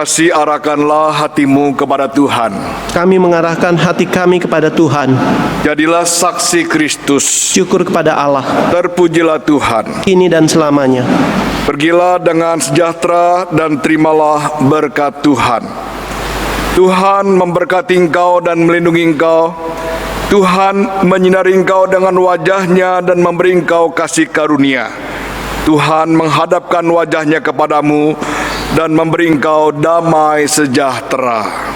kasih, arahkanlah hatimu kepada Tuhan. Kami mengarahkan hati kami kepada Tuhan. Jadilah saksi Kristus. Syukur kepada Allah, Terpujilah Tuhan. kini dan selamanya. Pergilah dengan sejahtera dan terimalah berkat Tuhan. Tuhan memberkati engkau dan melindungi engkau. Tuhan menyinari engkau dengan wajah-Nya dan memberi engkau kasih karunia. Tuhan menghadapkan wajah-Nya kepadamu dan memberi engkau damai sejahtera.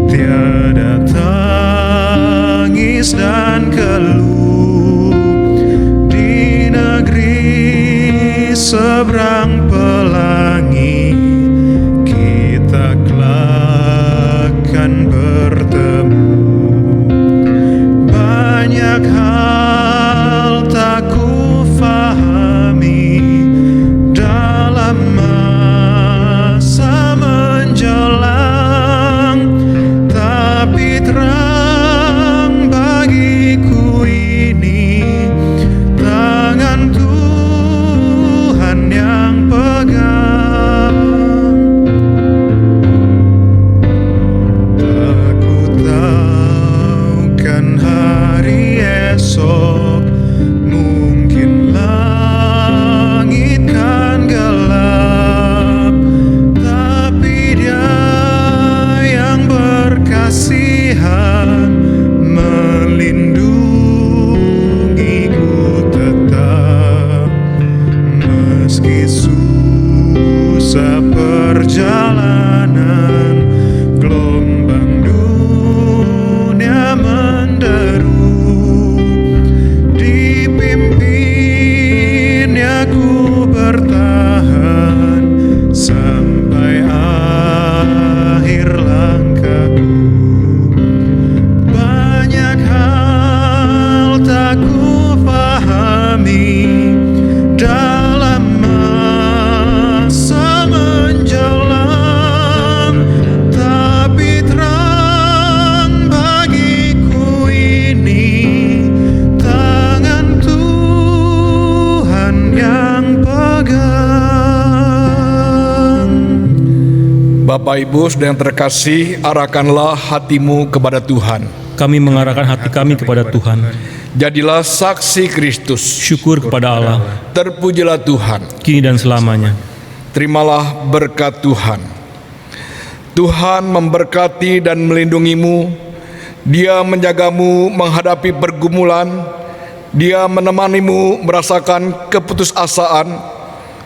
Tiada tangis dan keluh. Bapak Ibu saudara yang terkasih, arahkanlah hatimu kepada Tuhan. Kami mengarahkan hati kami kepada Tuhan. Jadilah saksi Kristus. Syukur kepada Allah, Terpujilah Tuhan. kini dan selamanya. Terimalah berkat Tuhan. Tuhan memberkati dan melindungimu. Dia menjagamu menghadapi pergumulan. Dia menemanimu merasakan keputusasaan.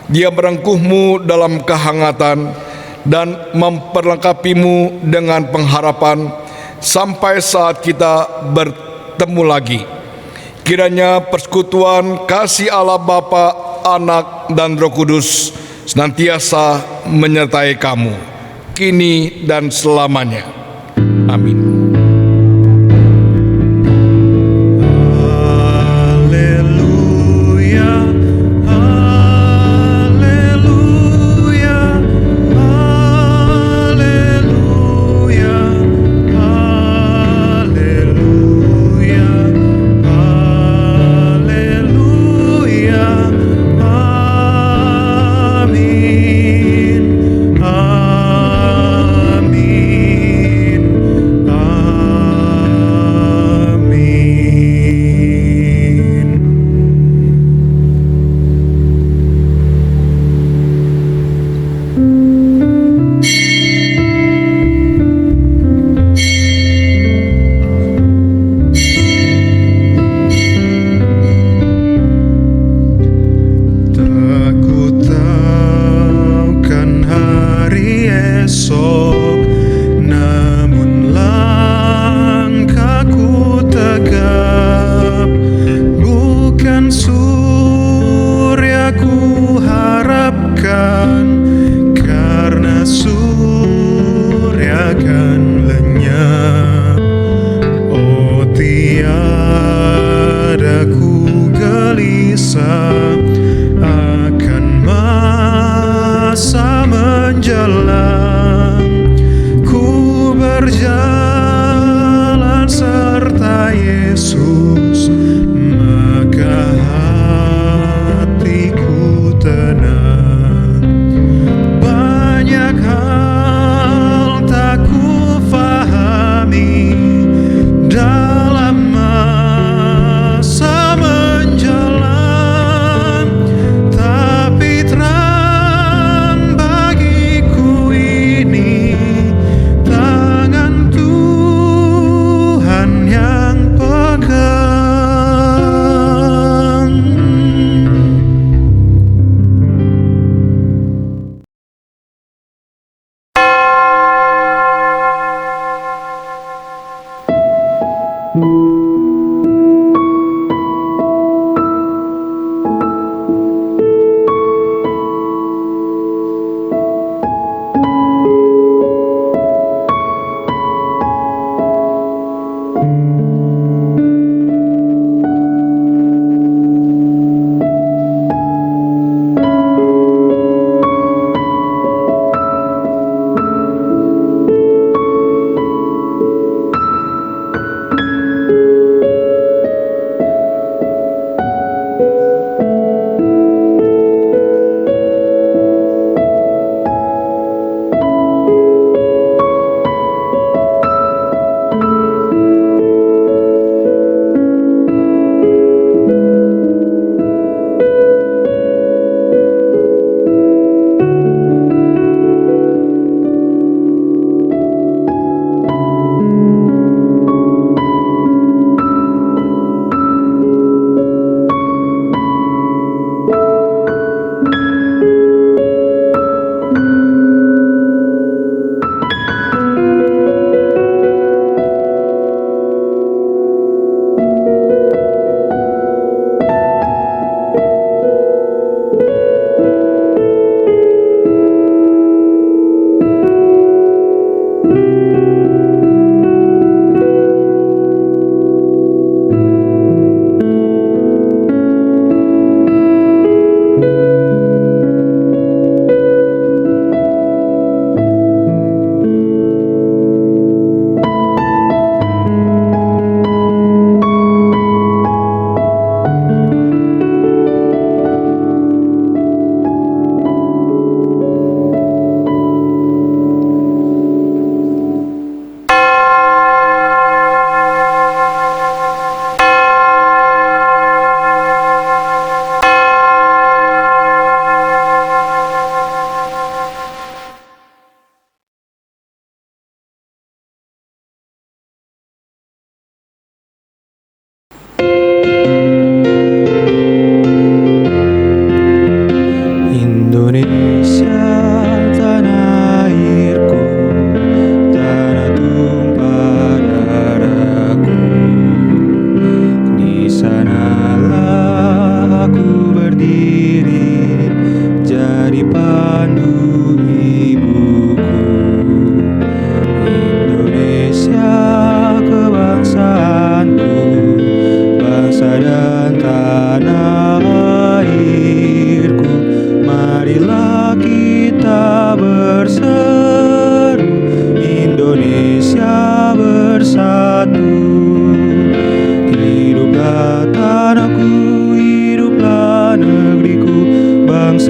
Dia merengkuhmu dalam kehangatan dan memperlengkapimu dengan pengharapan sampai saat kita bertemu lagi. Kiranya persekutuan kasih Allah Bapa, Anak, dan Roh Kudus senantiasa menyertai kamu, kini dan selamanya. Amin.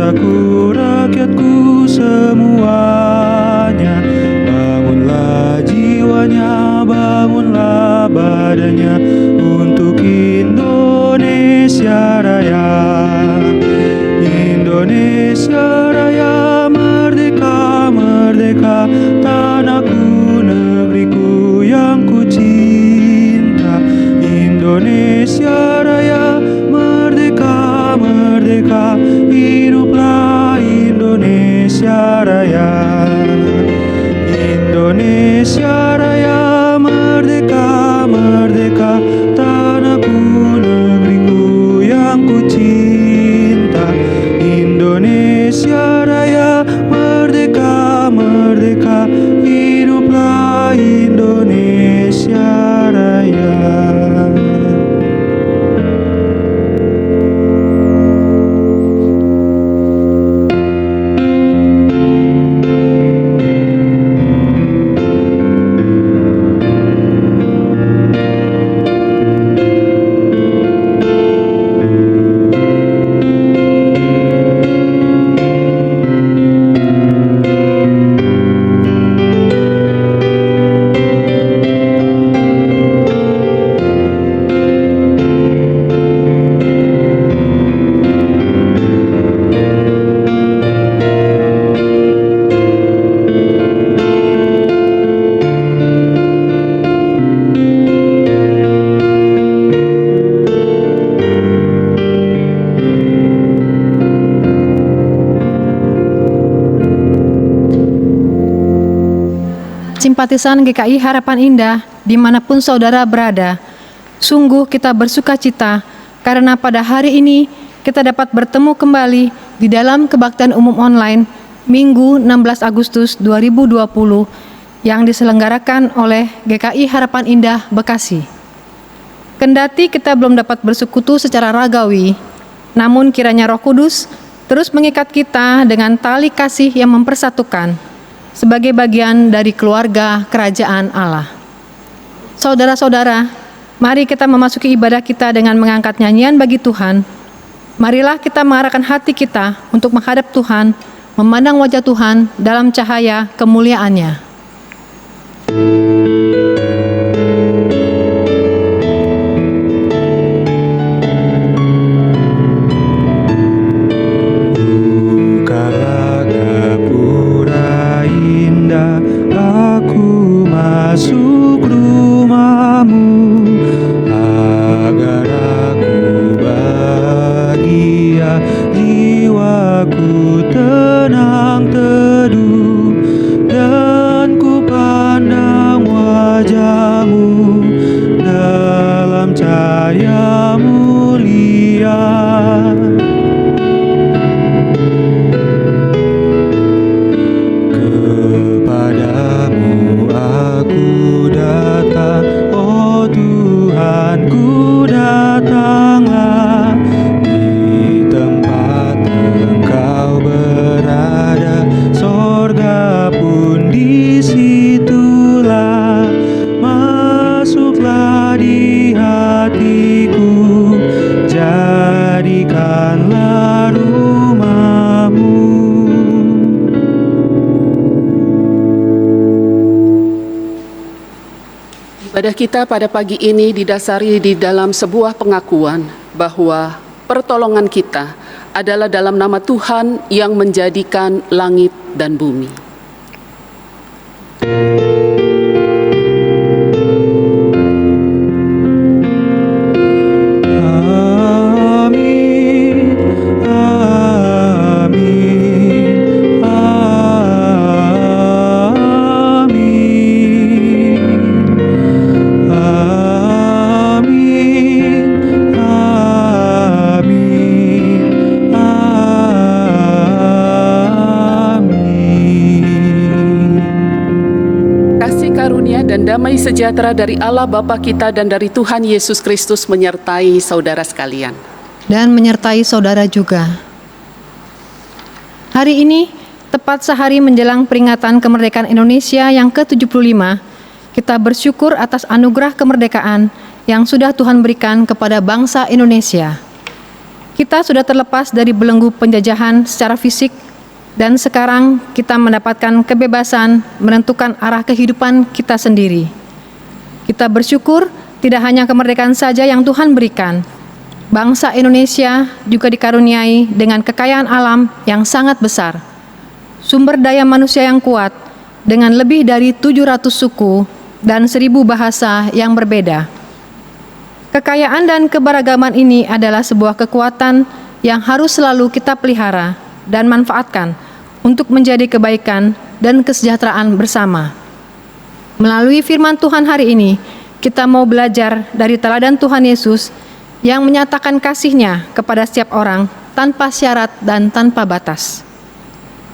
bangsaku, rakyatku semuanya. Bangunlah jiwanya, bangunlah badannya untuk Indonesia Raya. Indonesia Raya, merdeka, merdeka, tanahku, negeriku yang ku cinta. Indonesia Raya, merdeka, merdeka, hiduplah Indonesia Raya. Indonesia Raya, merdeka, merdeka, tanahku, negeriku yang ku cinta. Indonesia Raya, merdeka, merdeka, hiduplah Indonesia Raya. Simpatisan GKI Harapan Indah dimanapun saudara berada, sungguh kita bersuka cita karena pada hari ini kita dapat bertemu kembali di dalam kebaktian umum online Minggu 16 Agustus 2020 yang diselenggarakan oleh GKI Harapan Indah Bekasi. Kendati kita belum dapat bersekutu secara ragawi, namun kiranya Roh Kudus terus mengikat kita dengan tali kasih yang mempersatukan sebagai bagian dari keluarga kerajaan Allah. Saudara-saudara, mari kita memasuki ibadah kita dengan mengangkat nyanyian bagi Tuhan. Marilah kita mengarahkan hati kita untuk menghadap Tuhan, memandang wajah Tuhan dalam cahaya kemuliaan-Nya. Masuk rumahmu agar aku bahagia, jiwaku tenang teduh, dan ku pandang wajahmu dalam cahaya mulia. Ku datanglah di tempat Engkau berada, sorga pun disitulah. Masuklah di hatiku, jadikanlah rumahmu. Ibadah kita pada pagi ini didasari di dalam sebuah pengakuan bahwa pertolongan kita adalah dalam nama Tuhan yang menjadikan langit dan bumi. Dan damai sejahtera dari Allah Bapa kita dan dari Tuhan Yesus Kristus menyertai saudara sekalian. Dan menyertai saudara juga. Hari ini, tepat sehari menjelang peringatan kemerdekaan Indonesia yang ke-75, kita bersyukur atas anugerah kemerdekaan yang sudah Tuhan berikan kepada bangsa Indonesia. Kita sudah terlepas dari belenggu penjajahan secara fisik, dan sekarang kita mendapatkan kebebasan menentukan arah kehidupan kita sendiri. Kita bersyukur tidak hanya kemerdekaan saja yang Tuhan berikan. Bangsa Indonesia juga dikaruniai dengan kekayaan alam yang sangat besar, sumber daya manusia yang kuat, dengan lebih dari 700 suku dan 1.000 bahasa yang berbeda. Kekayaan dan keberagaman ini adalah sebuah kekuatan yang harus selalu kita pelihara dan manfaatkan untuk menjadi kebaikan dan kesejahteraan bersama. Melalui firman Tuhan hari ini, kita mau belajar dari teladan Tuhan Yesus yang menyatakan kasih-Nya kepada setiap orang tanpa syarat dan tanpa batas.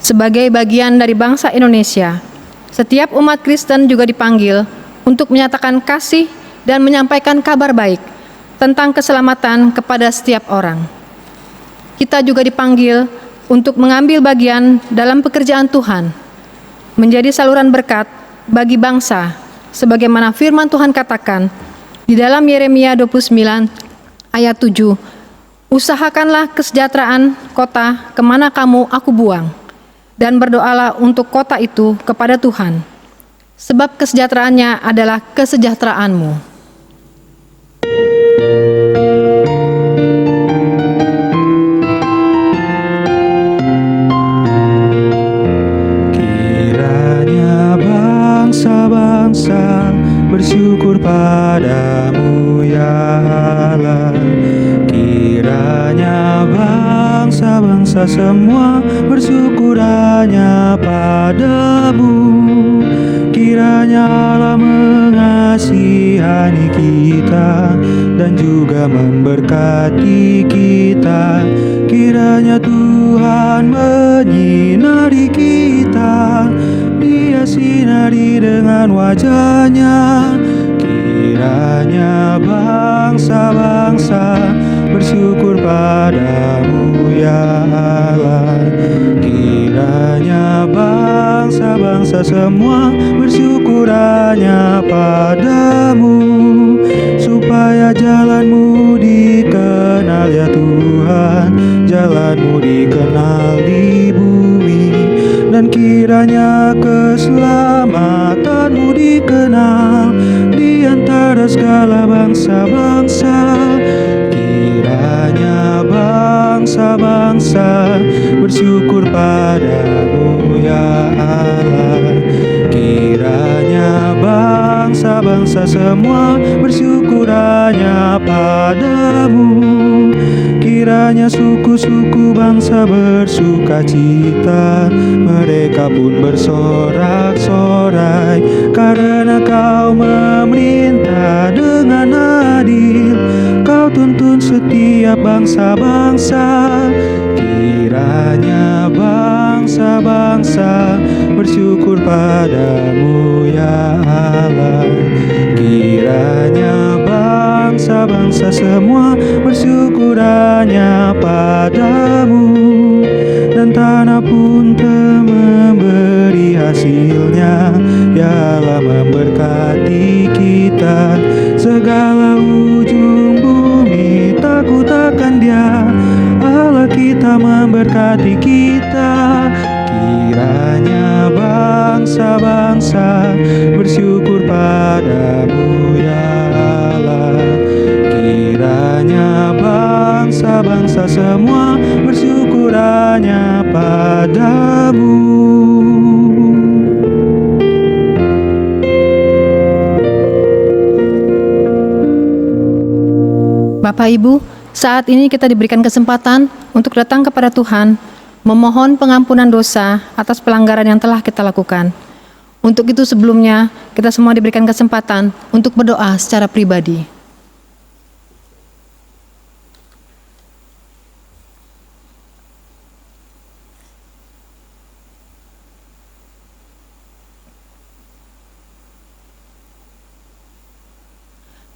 Sebagai bagian dari bangsa Indonesia, setiap umat Kristen juga dipanggil untuk menyatakan kasih dan menyampaikan kabar baik tentang keselamatan kepada setiap orang. Kita juga dipanggil untuk mengambil bagian dalam pekerjaan Tuhan, menjadi saluran berkat bagi bangsa, sebagaimana firman Tuhan katakan di dalam Yeremia 29 ayat 7, "Usahakanlah kesejahteraan kota kemana kamu aku buang, dan berdoalah untuk kota itu kepada Tuhan, sebab kesejahteraannya adalah kesejahteraanmu." Bangsa-bangsa bersyukur padamu ya Allah. Kiranya bangsa-bangsa semua bersyukur hanya padamu. Kiranya Allah mengasihani kita dan juga memberkati kita. Kiranya Tuhan menyinari kita, Dia sinari dengan wajah-Nya. Kiranya bangsa-bangsa bersyukur padamu ya Allah. Kiranya bangsa-bangsa semua bersyukur hanya padamu, supaya jalan-Mu dikenal ya Tuhan, jalan-Mu dikenal di bumi, dan kiranya keselamatan-Mu dikenal di antara segala bangsa-bangsa. Kiranya bangsa-bangsa bersyukur padamu ya Allah. Kiranya bangsa-bangsa semua bersyukur hanya padamu. Kiranya suku-suku bangsa bersuka cita, mereka pun bersorak-sorai, karena Kau memerintah dengan adil, Kau tuntun setiap bangsa-bangsa. Kiranya bangsa-bangsa bersyukur padamu ya Allah. Kiranya bangsa-bangsa semua bersyukur hanya padamu, dan tanah pun memberi hasilnya. Ya Allah memberkati kita, segala ujung bumi takut akan Dia. Allah kita memberkati kita. Kiranya bangsa-bangsa bersyukur padamu ya Allah. Kiranya bangsa-bangsa semua bersyukur hanya padamu. Bapak Ibu, saat ini kita diberikan kesempatan untuk datang kepada Tuhan, memohon pengampunan dosa atas pelanggaran yang telah kita lakukan. Untuk itu sebelumnya, kita semua diberikan kesempatan untuk berdoa secara pribadi.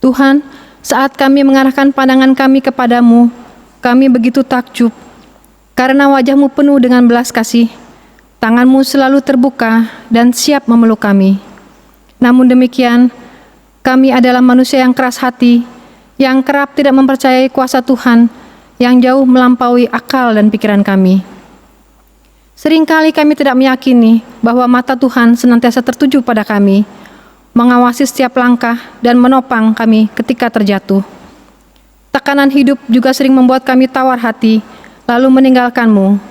Tuhan, saat kami mengarahkan pandangan kami kepadamu, kami begitu takjub, karena wajah-Mu penuh dengan belas kasih, tangan-Mu selalu terbuka dan siap memeluk kami. Namun demikian, kami adalah manusia yang keras hati, yang kerap tidak mempercayai kuasa Tuhan, yang jauh melampaui akal dan pikiran kami. Seringkali kami tidak meyakini bahwa mata Tuhan senantiasa tertuju pada kami, mengawasi setiap langkah dan menopang kami ketika terjatuh. Tekanan hidup juga sering membuat kami tawar hati, lalu meninggalkan-Mu.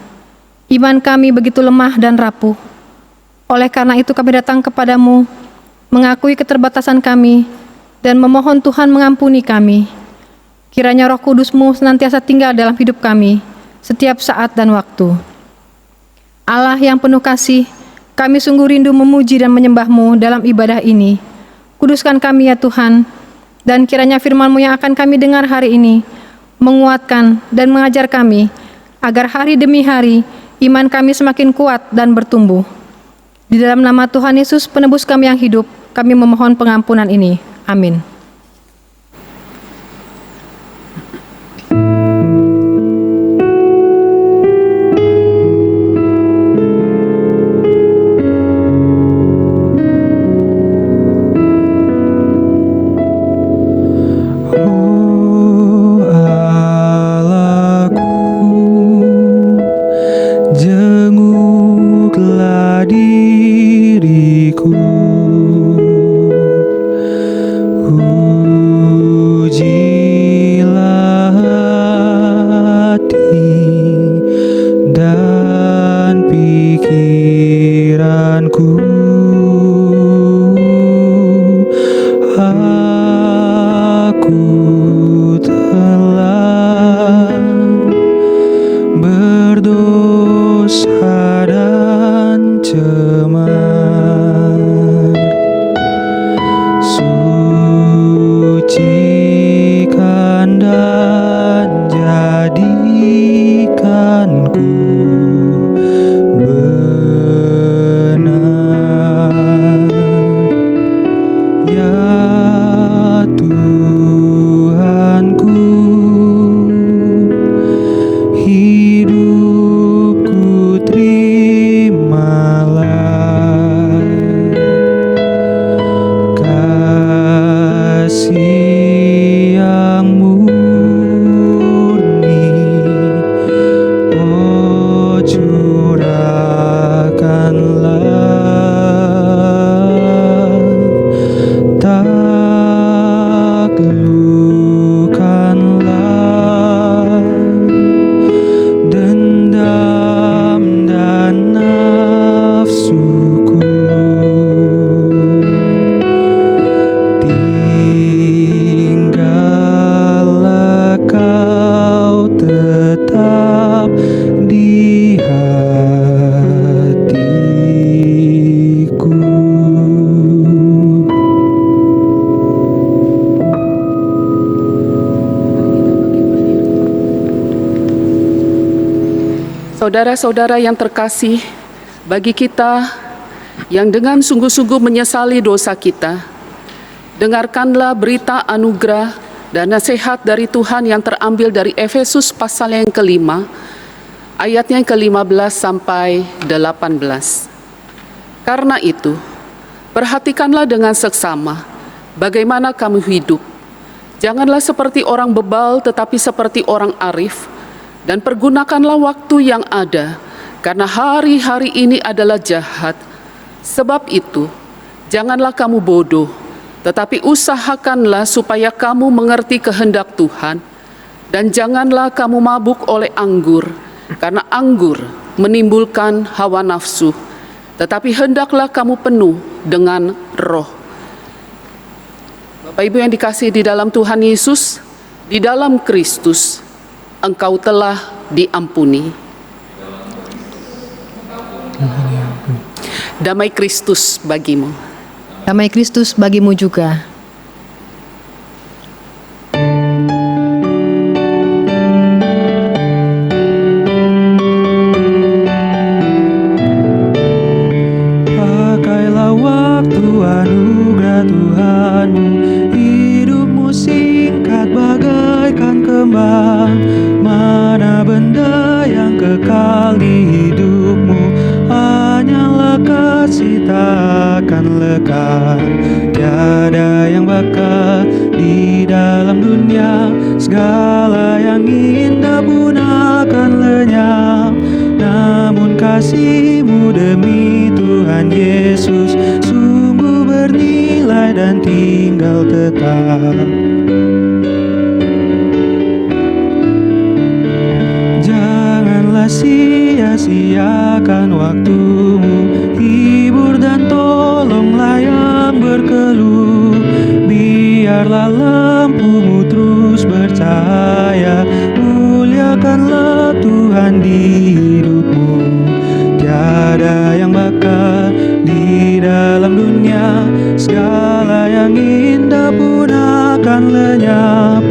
Iman kami begitu lemah dan rapuh. Oleh karena itu kami datang kepadamu, mengakui keterbatasan kami, dan memohon Tuhan mengampuni kami. Kiranya Roh Kudus-Mu senantiasa tinggal dalam hidup kami, setiap saat dan waktu. Allah yang penuh kasih, kami sungguh rindu memuji dan menyembah-Mu dalam ibadah ini. Kuduskan kami ya Tuhan, dan kiranya firman-Mu yang akan kami dengar hari ini menguatkan dan mengajar kami, agar hari demi hari iman kami semakin kuat dan bertumbuh. Di dalam nama Tuhan Yesus, penebus kami yang hidup, kami memohon pengampunan ini. Amin. Saudara-saudara yang terkasih, bagi kita yang dengan sungguh-sungguh menyesali dosa kita, dengarkanlah berita anugerah dan nasihat dari Tuhan yang terambil dari Efesus pasal yang kelima, ayatnya yang ke-15 sampai 18. Karena itu, perhatikanlah dengan seksama bagaimana kamu hidup. Janganlah seperti orang bebal, tetapi seperti orang arif, dan pergunakanlah waktu yang ada, karena hari-hari ini adalah jahat. Sebab itu, janganlah kamu bodoh, tetapi usahakanlah supaya kamu mengerti kehendak Tuhan, dan janganlah kamu mabuk oleh anggur, karena anggur menimbulkan hawa nafsu, tetapi hendaklah kamu penuh dengan Roh. Bapak Ibu yang dikasihi di dalam Tuhan Yesus, di dalam Kristus, engkau telah diampuni. Damai Kristus bagimu. Damai Kristus bagimu juga. Pakailah waktu anugerah Tuhanmu, hidupmu singkat bagaikan kembang. Mana benda yang kekal di hidupmu, hanyalah kasih takkan lekang. Tiada yang bakal di dalam dunia, segala yang indah kasih-Mu demi Tuhan Yesus sungguh bernilai dan tinggal tetap. Janganlah sia-siakan waktu-Mu, hibur dan tolonglah yang berkeluh. Biarlah lampu-Mu terus bercahaya, muliakanlah Tuhan di hidup-Mu. Tiada yang bakal di dalam dunia, segala yang indah pun akan lenyap.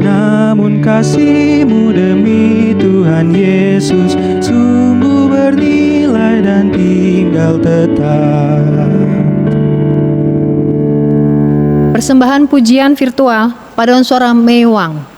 Namun kasih-Mu demi Tuhan Yesus sungguh bernilai dan tinggal tetap. Persembahan pujian virtual paduan suara Mewang.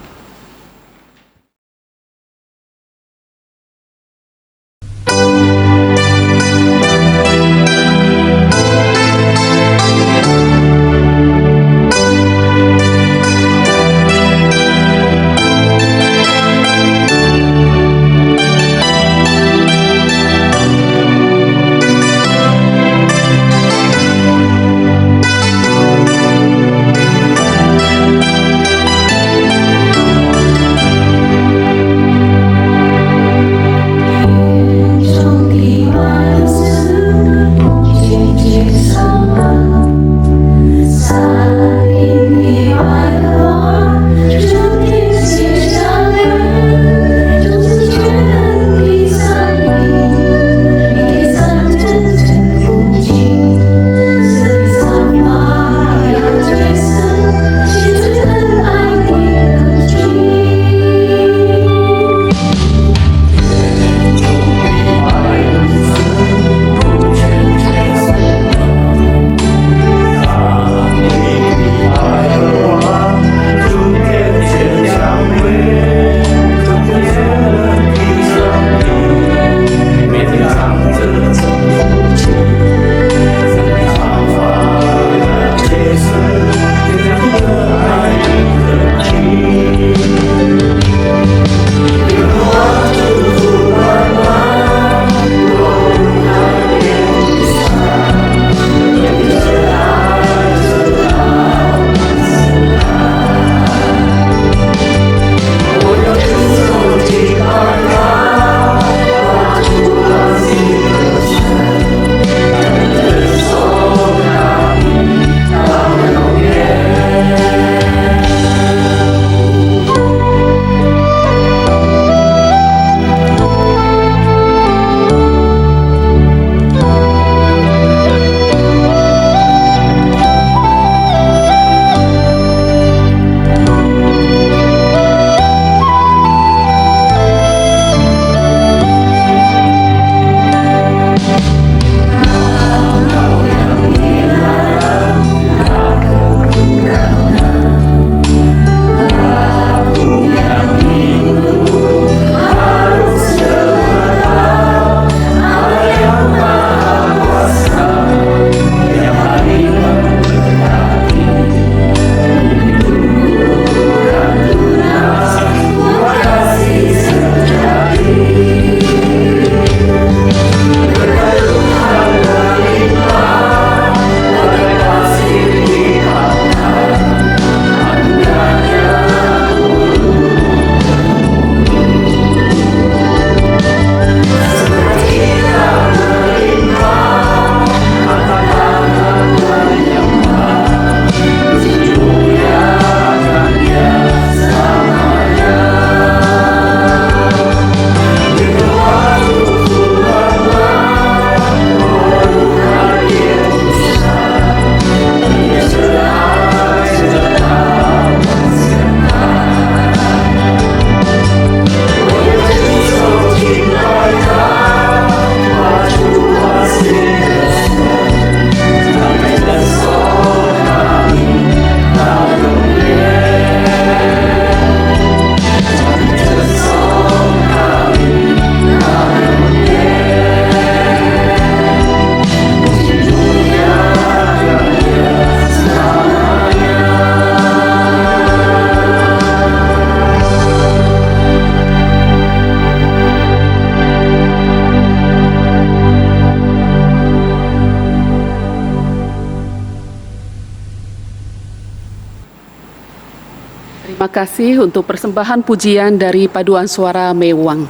Terima kasih untuk persembahan pujian dari paduan suara Mewang.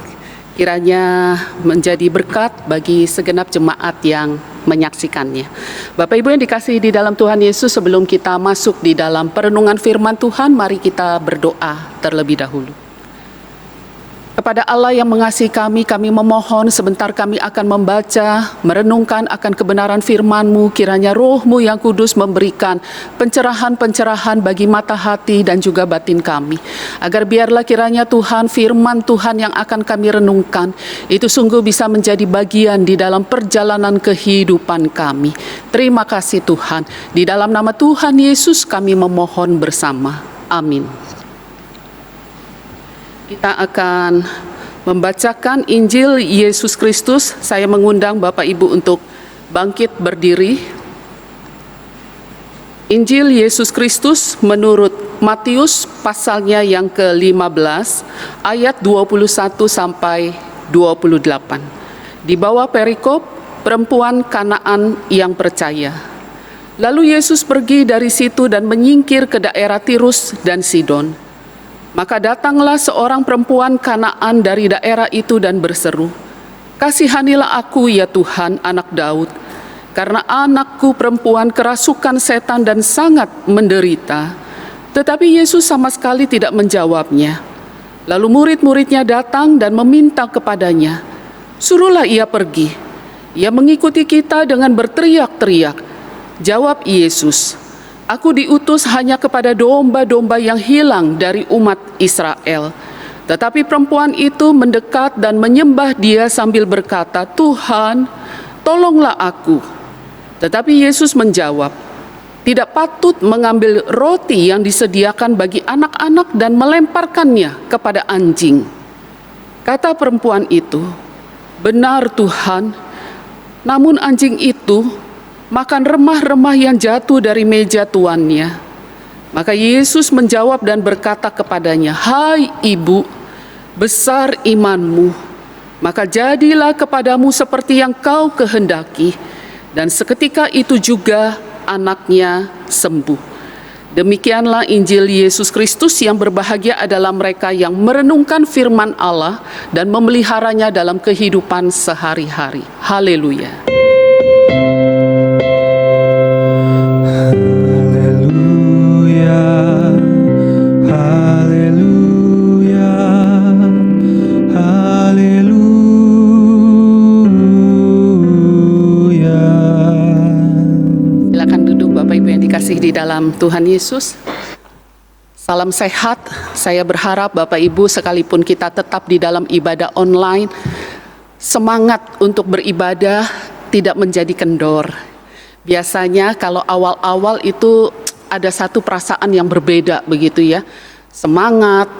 Kiranya menjadi berkat bagi segenap jemaat yang menyaksikannya. Bapak Ibu yang dikasihi di dalam Tuhan Yesus, sebelum kita masuk di dalam perenungan firman Tuhan, mari kita berdoa terlebih dahulu. Kepada Allah yang mengasihi kami memohon sebentar kami akan membaca, merenungkan akan kebenaran firman-Mu. Kiranya Roh-Mu yang kudus memberikan pencerahan-pencerahan bagi mata hati dan juga batin kami. Agar biarlah kiranya Tuhan, firman Tuhan yang akan kami renungkan, itu sungguh bisa menjadi bagian di dalam perjalanan kehidupan kami. Terima kasih Tuhan. Di dalam nama Tuhan Yesus kami memohon bersama. Amin. Kita akan membacakan Injil Yesus Kristus. Saya mengundang Bapak Ibu untuk bangkit berdiri. Injil Yesus Kristus menurut Matius pasalnya yang ke-15 ayat 21 sampai 28. Di bawah perikop perempuan Kanaan yang percaya. Lalu Yesus pergi dari situ dan menyingkir ke daerah Tirus dan Sidon. Maka datanglah seorang perempuan Kanaan dari daerah itu dan berseru, "Kasihanilah aku ya Tuhan, anak Daud, karena anakku perempuan kerasukan setan dan sangat menderita." Tetapi Yesus sama sekali tidak menjawabnya. Lalu murid-muridnya datang dan meminta kepadanya, "Suruhlah ia pergi." Ia mengikuti kita dengan berteriak-teriak. Jawab Yesus, "Aku diutus hanya kepada domba-domba yang hilang dari umat Israel." Tetapi perempuan itu mendekat dan menyembah Dia sambil berkata, "Tuhan, tolonglah aku." Tetapi Yesus menjawab, "Tidak patut mengambil roti yang disediakan bagi anak-anak dan melemparkannya kepada anjing." Kata perempuan itu, "Benar Tuhan, namun anjing itu makan remah-remah yang jatuh dari meja tuannya." Maka Yesus menjawab dan berkata kepadanya, "Hai ibu, besar imanmu, maka jadilah kepadamu seperti yang kau kehendaki." Dan seketika itu juga anaknya sembuh. Demikianlah Injil Yesus Kristus. Yang berbahagia adalah mereka yang merenungkan firman Allah dan memeliharanya dalam kehidupan sehari-hari. Haleluya. Di dalam Tuhan Yesus, salam sehat. Saya berharap Bapak Ibu sekalipun kita tetap di dalam ibadah online, semangat untuk beribadah tidak menjadi kendor. Biasanya kalau awal-awal itu ada satu perasaan yang berbeda begitu ya, semangat,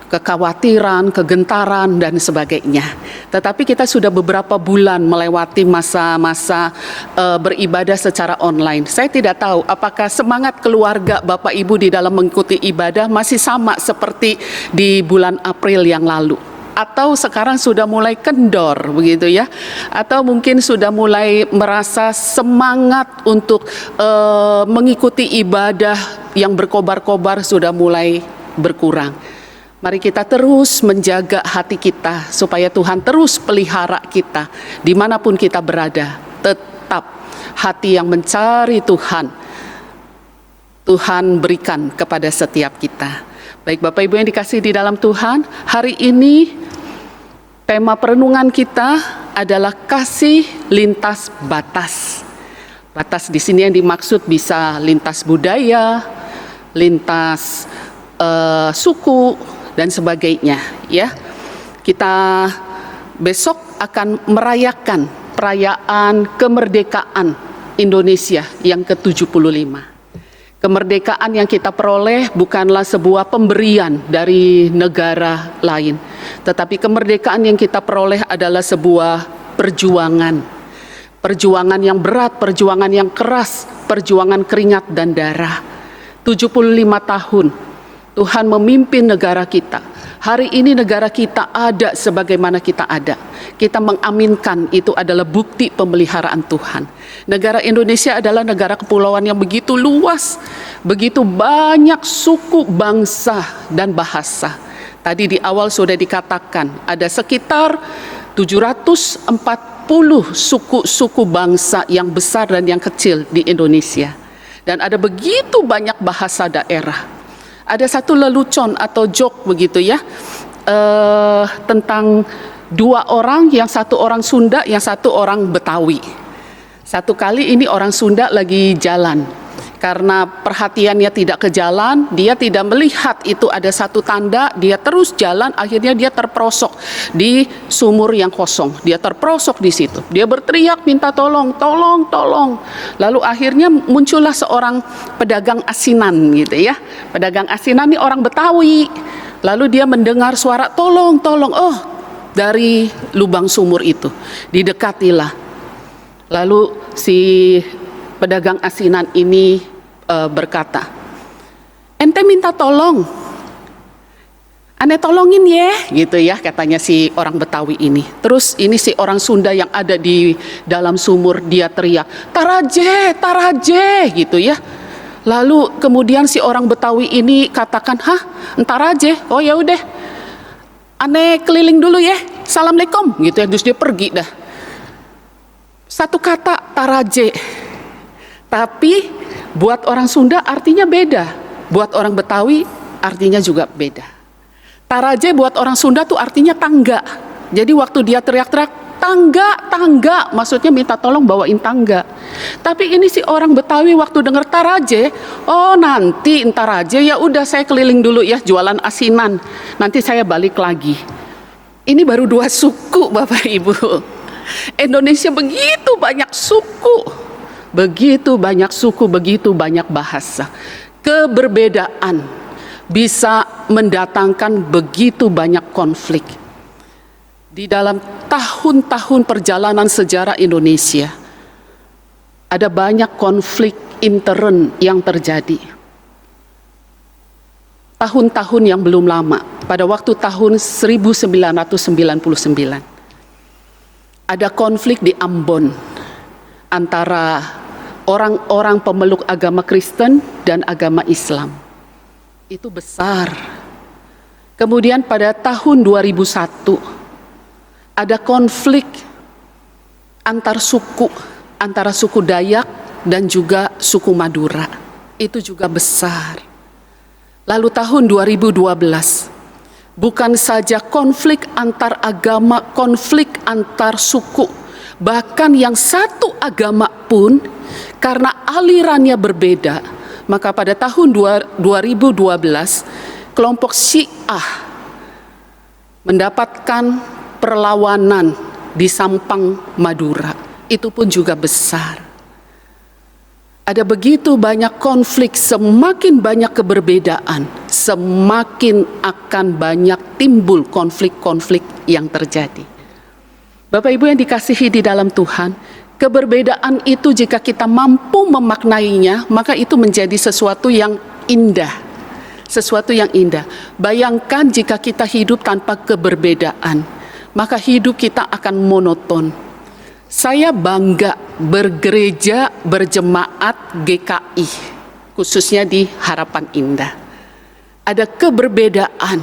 kekhawatiran, kegentaran, dan sebagainya. Tetapi kita sudah beberapa bulan melewati masa-masa beribadah secara online. Saya tidak tahu apakah semangat keluarga Bapak Ibu di dalam mengikuti ibadah masih sama seperti di bulan April yang lalu, atau sekarang sudah mulai kendor begitu ya, atau mungkin sudah mulai merasa semangat untuk mengikuti ibadah yang berkobar-kobar sudah mulai berkurang. Mari kita terus menjaga hati kita supaya Tuhan terus pelihara kita dimanapun kita berada. Tetap hati yang mencari Tuhan, Tuhan berikan kepada setiap kita. Baik Bapak Ibu yang dikasihi di dalam Tuhan, hari ini tema perenungan kita adalah kasih lintas batas. Batas di sini yang dimaksud bisa lintas budaya, lintas suku, dan sebagainya ya. Kita besok akan merayakan perayaan kemerdekaan Indonesia yang ke-75. Kemerdekaan yang kita peroleh bukanlah sebuah pemberian dari negara lain, tetapi kemerdekaan yang kita peroleh adalah sebuah perjuangan. Perjuangan yang berat, perjuangan yang keras, perjuangan keringat dan darah. 75 tahun Tuhan memimpin negara kita. Hari ini negara kita ada sebagaimana kita ada. Kita mengaminkan itu adalah bukti pemeliharaan Tuhan. Negara Indonesia adalah negara kepulauan yang begitu luas, begitu banyak suku, bangsa, dan bahasa. Tadi di awal sudah dikatakan ada sekitar 740 suku-suku bangsa yang besar dan yang kecil di Indonesia. Dan ada begitu banyak bahasa daerah. Ada satu lelucon atau joke begitu ya, tentang dua orang, yang satu orang Sunda, yang satu orang Betawi. Satu kali ini orang Sunda lagi jalan, karena perhatiannya tidak ke jalan, dia tidak melihat itu ada satu tanda, dia terus jalan, akhirnya dia terperosok di sumur yang kosong. Dia terperosok di situ. Dia berteriak minta tolong, tolong, tolong. Lalu akhirnya muncullah seorang pedagang asinan gitu ya. Pedagang asinan ini orang Betawi. Lalu dia mendengar suara tolong, tolong. Oh, dari lubang sumur itu. Didekatilah. Lalu si pedagang asinan ini berkata, ente minta tolong, ane tolongin ya, gitu ya katanya si orang Betawi ini. Terus ini si orang Sunda yang ada di dalam sumur, dia teriak, taraje, taraje, gitu ya. Lalu kemudian si orang Betawi ini katakan, hah, entar aja, oh ya udah, ane keliling dulu ya, assalamualaikum, gitu ya. Terus dia pergi dah. Satu kata taraje, tapi buat orang Sunda artinya beda, buat orang Betawi artinya juga beda. Taraje buat orang Sunda tuh artinya tangga. Jadi waktu dia teriak-teriak tangga, tangga, maksudnya minta tolong bawain tangga. Tapi ini si orang Betawi waktu dengar taraje, oh nanti entar aja, ya udah saya keliling dulu ya jualan asinan, nanti saya balik lagi. Ini baru 2 suku Bapak Ibu. Indonesia begitu banyak suku. Begitu banyak suku, begitu banyak bahasa. Keberbedaan bisa mendatangkan begitu banyak konflik. Di dalam tahun-tahun perjalanan sejarah Indonesia, ada banyak konflik intern yang terjadi. Tahun-tahun yang belum lama, pada waktu tahun 1999, ada konflik di Ambon antara orang-orang pemeluk agama Kristen dan agama Islam. Itu besar. Kemudian pada tahun 2001 ada konflik antar suku, antara suku Dayak dan juga suku Madura. Itu juga besar. Lalu tahun 2012 bukan saja konflik antar agama, konflik antar suku, bahkan yang satu agama pun karena alirannya berbeda, maka pada tahun 2012 kelompok Syiah mendapatkan perlawanan di Sampang, Madura. Itu pun juga besar. Ada begitu banyak konflik, semakin banyak keberbedaan, semakin akan banyak timbul konflik-konflik yang terjadi. Bapak Ibu yang dikasihi di dalam Tuhan, keberbedaan itu jika kita mampu memaknainya, maka itu menjadi sesuatu yang indah. Sesuatu yang indah. Bayangkan jika kita hidup tanpa keberbedaan, maka hidup kita akan monoton. Saya bangga bergereja berjemaat GKI, khususnya di Harapan Indah. Ada keberbedaan,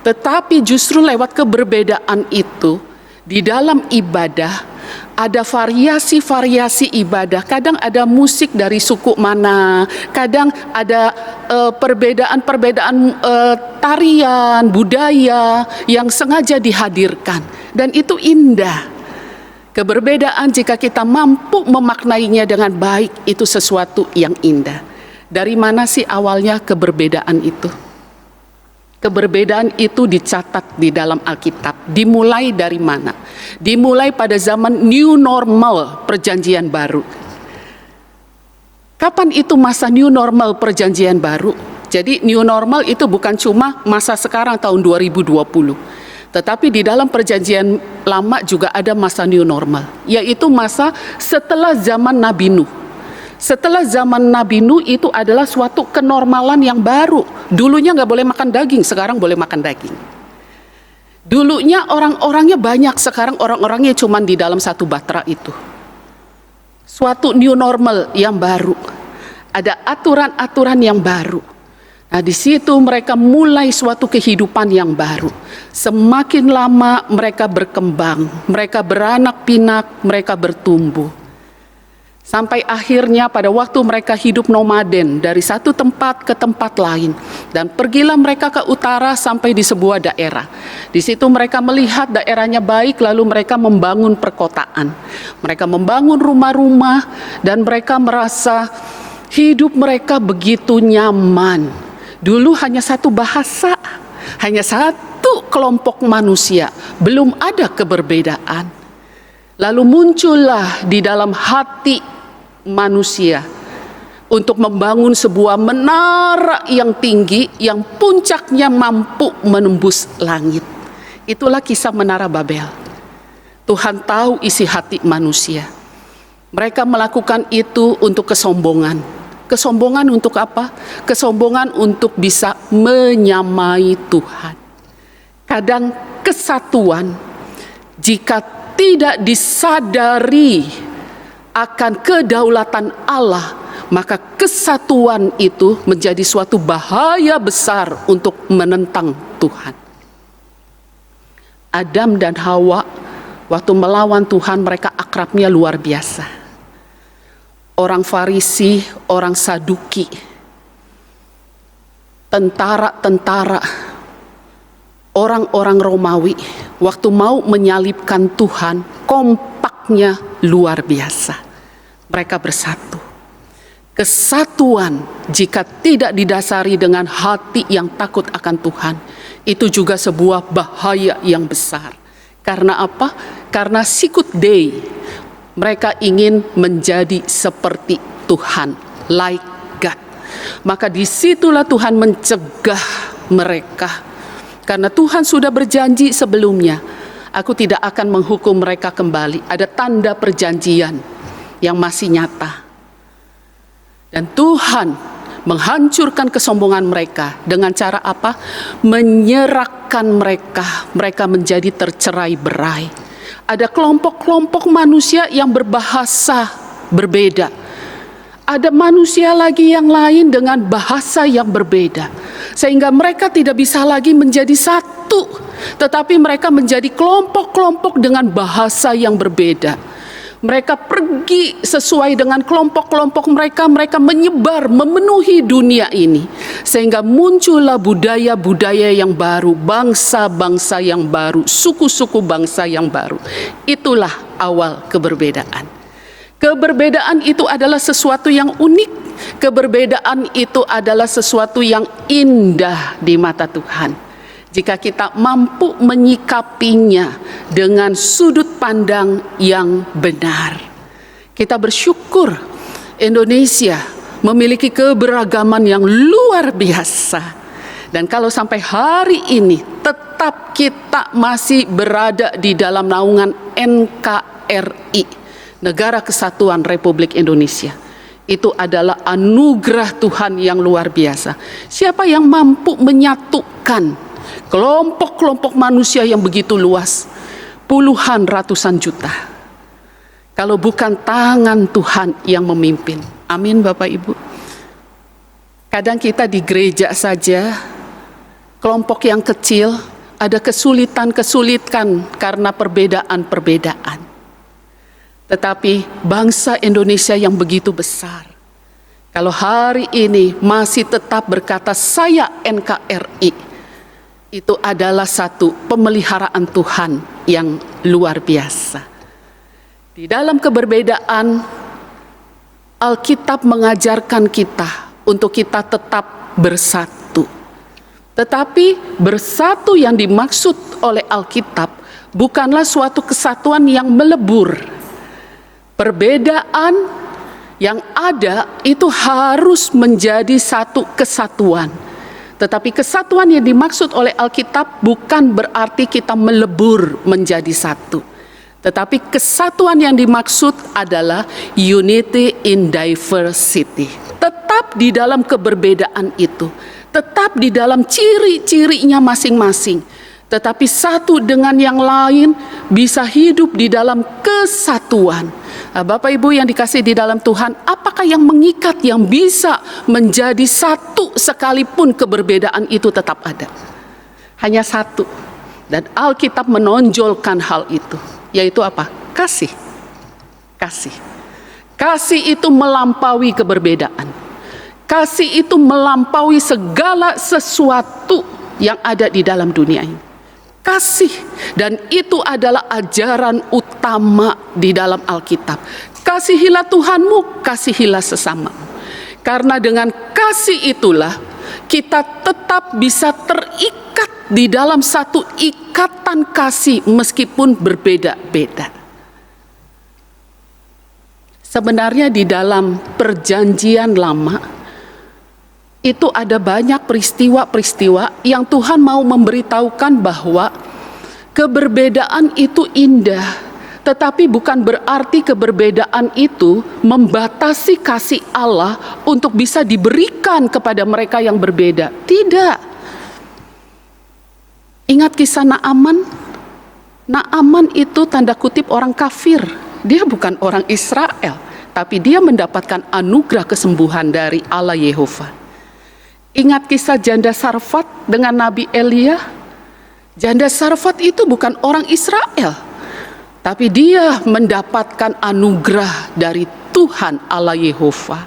tetapi justru lewat keberbedaan itu, di dalam ibadah, ada variasi-variasi ibadah. Kadang ada musik dari suku mana, kadang ada perbedaan-perbedaan tarian, budaya yang sengaja dihadirkan. Dan itu indah. Keberbedaan jika kita mampu memaknainya dengan baik, itu sesuatu yang indah. Dari mana sih awalnya keberbedaan itu? Keberbedaan itu dicatat di dalam Alkitab. Dimulai dari mana? Dimulai pada zaman new normal perjanjian baru. Kapan itu masa new normal perjanjian baru? Jadi new normal itu bukan cuma masa sekarang tahun 2020. Tetapi di dalam perjanjian lama juga ada masa new normal, yaitu masa setelah zaman Nabi Nuh. Setelah zaman Nabi Nuh itu adalah suatu kenormalan yang baru. Dulunya nggak boleh makan daging, sekarang boleh makan daging. Dulunya orang-orangnya banyak, sekarang orang-orangnya cuma di dalam satu batra itu. Suatu new normal yang baru. Ada aturan-aturan yang baru. Nah, di situ mereka mulai suatu kehidupan yang baru. Semakin lama mereka berkembang, mereka beranak pinak, mereka bertumbuh. Sampai akhirnya pada waktu mereka hidup nomaden dari satu tempat ke tempat lain. Dan pergilah mereka ke utara sampai di sebuah daerah. Di situ mereka melihat daerahnya baik, lalu mereka membangun perkotaan. Mereka membangun rumah-rumah dan mereka merasa hidup mereka begitu nyaman. Dulu hanya satu bahasa, hanya satu kelompok manusia, belum ada keberbedaan. Lalu muncullah di dalam hati manusia untuk membangun sebuah menara yang tinggi, yang puncaknya mampu menembus langit. Itulah kisah Menara Babel. Tuhan tahu isi hati manusia. Mereka melakukan itu untuk kesombongan. Kesombongan untuk apa? Kesombongan untuk bisa menyamai Tuhan. Kadang kesatuan, jika tidak disadari akan kedaulatan Allah, maka kesatuan itu menjadi suatu bahaya besar untuk menentang Tuhan. Adam dan Hawa waktu melawan Tuhan, mereka akrabnya luar biasa. Orang Farisi, orang Saduki, tentara-tentara, orang-orang Romawi, waktu mau menyalibkan Tuhan, kompaknya luar biasa. Mereka bersatu. Kesatuan jika tidak didasari dengan hati yang takut akan Tuhan, itu juga sebuah bahaya yang besar. Karena apa? Karena sikut dei, mereka ingin menjadi seperti Tuhan, like God. Maka disitulah Tuhan mencegah mereka. Karena Tuhan sudah berjanji sebelumnya, aku tidak akan menghukum mereka kembali. Ada tanda perjanjian yang masih nyata. Dan Tuhan menghancurkan kesombongan mereka dengan cara apa? Menyerahkan mereka. Mereka menjadi tercerai berai. Ada kelompok-kelompok manusia yang berbahasa berbeda. Ada manusia lagi yang lain dengan bahasa yang berbeda. Sehingga mereka tidak bisa lagi menjadi satu. Tetapi mereka menjadi kelompok-kelompok dengan bahasa yang berbeda. Mereka pergi sesuai dengan kelompok-kelompok mereka. Mereka menyebar, memenuhi dunia ini. Sehingga muncullah budaya-budaya yang baru, bangsa-bangsa yang baru, suku-suku bangsa yang baru. Itulah awal keberbedaan. Keberbedaan itu adalah sesuatu yang unik. Keberbedaan itu adalah sesuatu yang indah di mata Tuhan. Jika kita mampu menyikapinya dengan sudut pandang yang benar. Kita bersyukur Indonesia memiliki keberagaman yang luar biasa. Dan kalau sampai hari ini tetap kita masih berada di dalam naungan NKRI, Negara Kesatuan Republik Indonesia. Itu adalah anugerah Tuhan yang luar biasa. Siapa yang mampu menyatukan kelompok-kelompok manusia yang begitu luas, puluhan ratusan juta, kalau bukan tangan Tuhan yang memimpin? Amin Bapak Ibu. Kadang kita di gereja saja, kelompok yang kecil, ada kesulitan-kesulitan karena perbedaan-perbedaan. Tetapi bangsa Indonesia yang begitu besar, kalau hari ini masih tetap berkata saya NKRI, itu adalah satu pemeliharaan Tuhan yang luar biasa. Di dalam keberbedaan, Alkitab mengajarkan kita untuk kita tetap bersatu. Tetapi bersatu yang dimaksud oleh Alkitab bukanlah suatu kesatuan yang melebur. Perbedaan yang ada itu harus menjadi satu kesatuan. Tetapi kesatuan yang dimaksud oleh Alkitab bukan berarti kita melebur menjadi satu. Tetapi kesatuan yang dimaksud adalah unity in diversity. Tetap di dalam keberbedaan itu, tetap di dalam ciri-cirinya masing-masing, tetapi satu dengan yang lain bisa hidup di dalam kesatuan. Bapak Ibu yang dikasihi di dalam Tuhan, apakah yang mengikat yang bisa menjadi satu sekalipun keberbedaan itu tetap ada? Hanya satu. Dan Alkitab menonjolkan hal itu, yaitu apa? Kasih. Kasih. Kasih itu melampaui keberbedaan. Kasih itu melampaui segala sesuatu yang ada di dalam dunia ini. Kasih, dan itu adalah ajaran utama di dalam Alkitab. Kasihilah Tuhanmu, kasihilah sesamamu. Karena dengan kasih itulah kita tetap bisa terikat di dalam satu ikatan kasih meskipun berbeda-beda. Sebenarnya di dalam perjanjian lama itu ada banyak peristiwa-peristiwa yang Tuhan mau memberitahukan bahwa keberbedaan itu indah. Tetapi bukan berarti keberbedaan itu membatasi kasih Allah untuk bisa diberikan kepada mereka yang berbeda. Tidak. Ingat kisah Naaman? Naaman itu tanda kutip orang kafir. Dia bukan orang Israel, tapi dia mendapatkan anugerah kesembuhan dari Allah Yehova. Ingat kisah janda Sarfat dengan Nabi Elia? Janda Sarfat itu bukan orang Israel, tapi dia mendapatkan anugerah dari Tuhan Allah Yehova.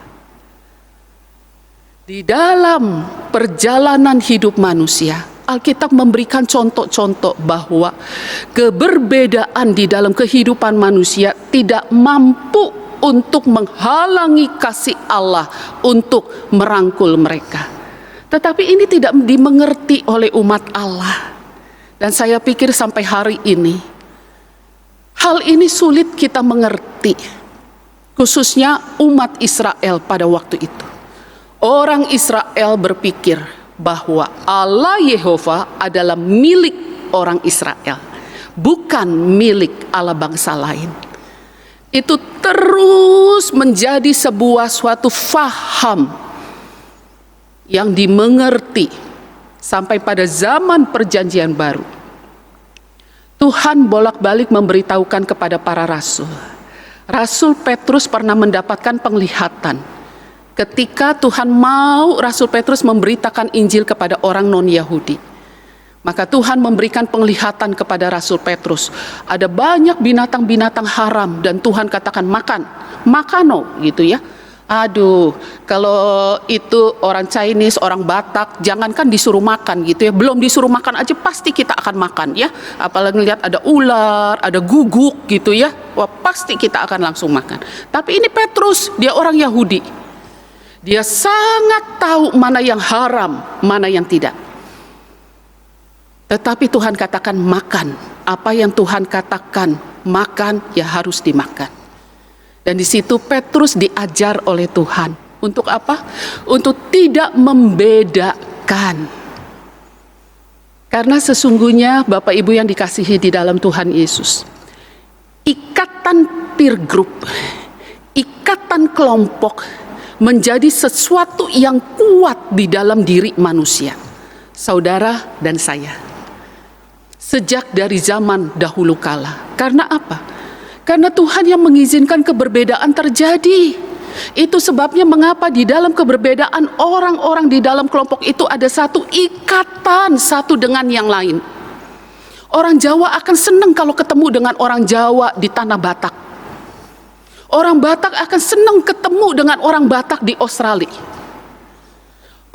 Di dalam perjalanan hidup manusia, Alkitab memberikan contoh-contoh bahwa keberbedaan di dalam kehidupan manusia tidak mampu untuk menghalangi kasih Allah untuk merangkul mereka. Tetapi ini tidak dimengerti oleh umat Allah. Dan saya pikir sampai hari ini, hal ini sulit kita mengerti, khususnya umat Israel pada waktu itu. Orang Israel berpikir bahwa Allah Yehova adalah milik orang Israel, bukan milik Allah bangsa lain. Itu terus menjadi sebuah suatu faham yang dimengerti sampai pada zaman perjanjian baru. Tuhan bolak-balik memberitahukan kepada para rasul. Rasul Petrus pernah mendapatkan penglihatan ketika Tuhan mau Rasul Petrus memberitakan Injil kepada orang non-Yahudi. Maka Tuhan memberikan penglihatan kepada Rasul Petrus. Ada banyak binatang-binatang haram dan Tuhan katakan makano gitu ya. Aduh, kalau itu orang Chinese, orang Batak, jangankan disuruh makan gitu ya. Belum disuruh makan aja pasti kita akan makan ya. Apalagi lihat ada ular, ada guguk gitu ya. Wah, pasti kita akan langsung makan. Tapi ini Petrus, dia orang Yahudi. Dia sangat tahu mana yang haram, mana yang tidak. Tetapi Tuhan katakan makan. Apa yang Tuhan katakan makan, ya harus dimakan. Dan di situ Petrus diajar oleh Tuhan. Untuk apa? Untuk tidak membedakan. Karena sesungguhnya Bapak Ibu yang dikasihi di dalam Tuhan Yesus, ikatan peer group, ikatan kelompok menjadi sesuatu yang kuat di dalam diri manusia. Saudara dan saya. Sejak dari zaman dahulu kala. Karena apa? Karena Tuhan yang mengizinkan keberbedaan terjadi. Itu sebabnya mengapa di dalam keberbedaan orang-orang di dalam kelompok itu ada satu ikatan satu dengan yang lain. Orang Jawa akan senang kalau ketemu dengan orang Jawa di tanah Batak. Orang Batak akan senang ketemu dengan orang Batak di Australia.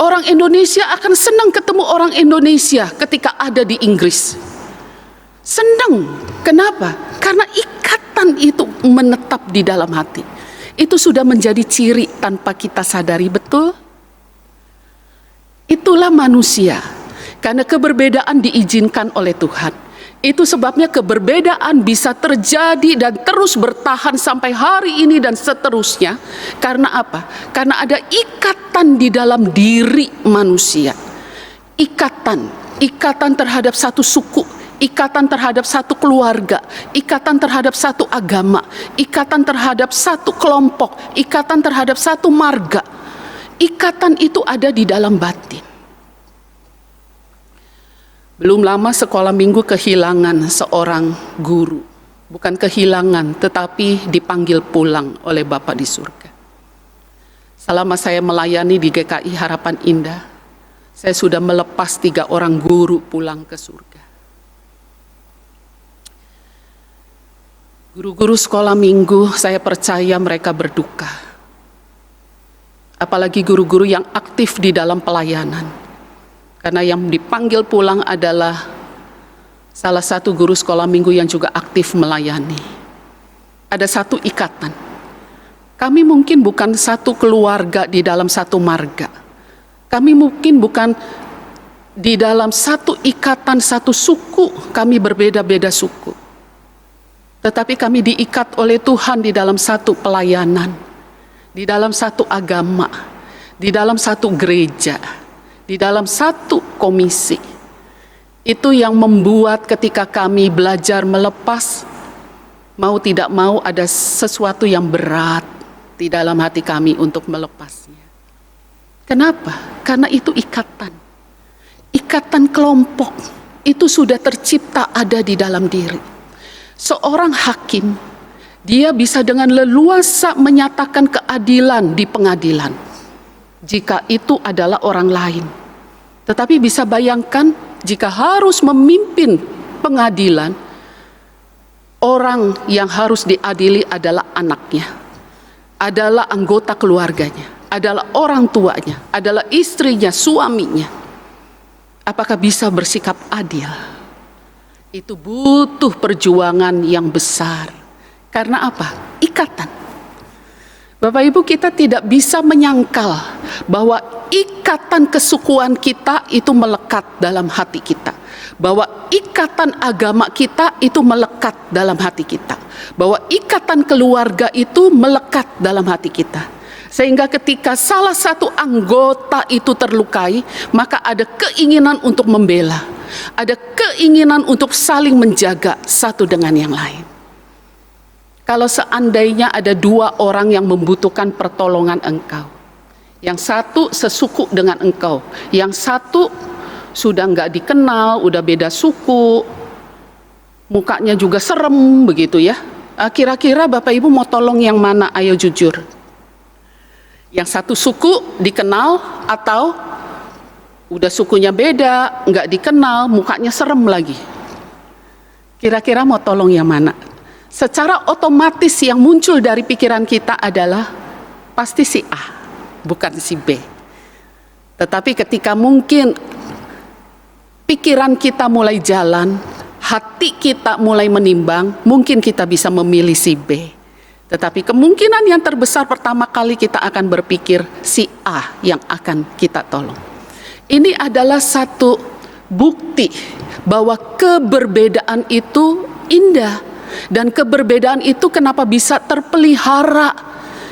Orang Indonesia akan senang ketemu orang Indonesia ketika ada di Inggris. Senang. Kenapa? Karena ikatan itu menetap di dalam hati. Itu sudah menjadi ciri tanpa kita sadari, betul? Itulah manusia. Karena keberbedaan diizinkan oleh Tuhan. Itu sebabnya keberbedaan bisa terjadi dan terus bertahan sampai hari ini dan seterusnya. Karena apa? Karena ada ikatan di dalam diri manusia. Ikatan terhadap satu suku, ikatan terhadap satu keluarga, ikatan terhadap satu agama, ikatan terhadap satu kelompok, ikatan terhadap satu marga. Ikatan itu ada di dalam batin. Belum lama sekolah minggu kehilangan seorang guru. Bukan kehilangan, tetapi dipanggil pulang oleh Bapa di surga. Selama saya melayani di GKI Harapan Indah, saya sudah melepas 3 orang guru pulang ke surga. Guru-guru sekolah minggu, saya percaya mereka berduka. Apalagi guru-guru yang aktif di dalam pelayanan. Karena yang dipanggil pulang adalah salah satu guru sekolah minggu yang juga aktif melayani. Ada satu ikatan. Kami mungkin bukan satu keluarga di dalam satu marga. Kami mungkin bukan di dalam satu ikatan, satu suku. Kami berbeda-beda suku. Tetapi kami diikat oleh Tuhan di dalam satu pelayanan, di dalam satu agama, di dalam satu gereja, di dalam satu komisi. Itu yang membuat ketika kami belajar melepas, mau tidak mau ada sesuatu yang berat di dalam hati kami untuk melepasnya. Kenapa? Karena itu ikatan. Ikatan kelompok itu sudah tercipta ada di dalam diri. Seorang hakim, dia bisa dengan leluasa menyatakan keadilan di pengadilan jika itu adalah orang lain. Tetapi bisa bayangkan jika harus memimpin pengadilan, orang yang harus diadili adalah anaknya, adalah anggota keluarganya, adalah orang tuanya, adalah istrinya, suaminya. Apakah bisa bersikap adil? Itu butuh perjuangan yang besar. Karena apa? Ikatan. Bapak Ibu, kita tidak bisa menyangkal bahwa ikatan kesukuan kita itu melekat dalam hati kita. Bahwa ikatan agama kita itu melekat dalam hati kita. Bahwa ikatan keluarga itu melekat dalam hati kita. Sehingga ketika salah satu anggota itu terlukai, maka ada keinginan untuk membela. Ada keinginan untuk saling menjaga satu dengan yang lain. Kalau seandainya ada 2 orang yang membutuhkan pertolongan engkau, yang satu sesuku dengan engkau, yang satu sudah nggak dikenal, udah beda suku, mukanya juga serem begitu ya. Kira-kira Bapak Ibu mau tolong yang mana? Ayo jujur. Yang satu suku dikenal atau udah sukunya beda, nggak dikenal, mukanya serem lagi. Kira-kira mau tolong yang mana? Secara otomatis yang muncul dari pikiran kita adalah pasti si A, bukan si B. Tetapi ketika mungkin pikiran kita mulai jalan, hati kita mulai menimbang, mungkin kita bisa memilih si B. Tetapi kemungkinan yang terbesar pertama kali kita akan berpikir si A yang akan kita tolong. Ini adalah satu bukti bahwa keberbedaan itu indah. Dan keberbedaan itu kenapa bisa terpelihara?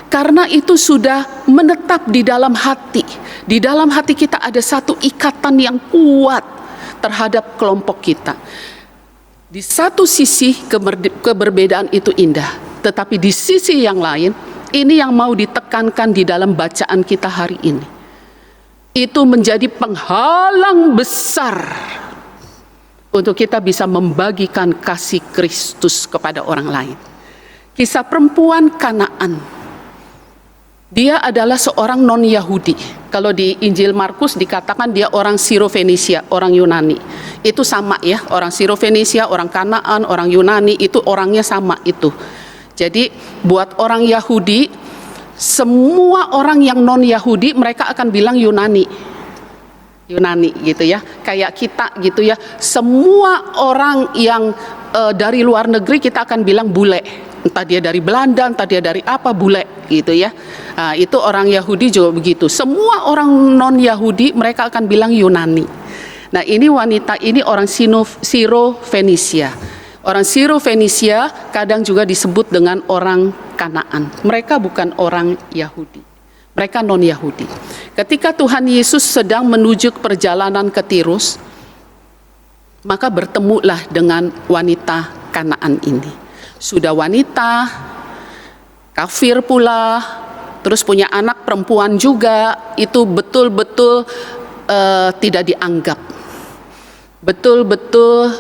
Karena itu sudah menetap di dalam hati. Di dalam hati kita ada satu ikatan yang kuat terhadap kelompok kita. Di satu sisi keberbedaan itu indah, tetapi di sisi yang lain, ini yang mau ditekankan di dalam bacaan kita hari ini. Itu menjadi penghalang besar untuk kita bisa membagikan kasih Kristus kepada orang lain. Kisah perempuan Kanaan. Dia adalah seorang non-Yahudi. Kalau di Injil Markus dikatakan dia orang Siro-Fenisia, orang Yunani. Itu sama ya, orang Siro-Fenisia, orang Kanaan, orang Yunani, itu orangnya sama itu. Jadi buat orang Yahudi, semua orang yang non-Yahudi mereka akan bilang Yunani gitu ya, kayak kita gitu ya. Semua orang yang dari luar negeri kita akan bilang bule, entah dia dari Belanda, entah dia dari apa, bule gitu ya. Nah, itu orang Yahudi juga begitu. Semua orang non Yahudi mereka akan bilang Yunani. Nah, ini wanita ini orang Siro-Fenisia. Orang Siro-Fenisia kadang juga disebut dengan orang Kanaan. Mereka bukan orang Yahudi. Mereka non-Yahudi. Ketika Tuhan Yesus sedang menuju perjalanan ke Tirus, Maka bertemulah dengan wanita Kanaan ini. Sudah wanita, kafir pula, terus punya anak perempuan juga, itu betul-betul tidak dianggap. Betul-betul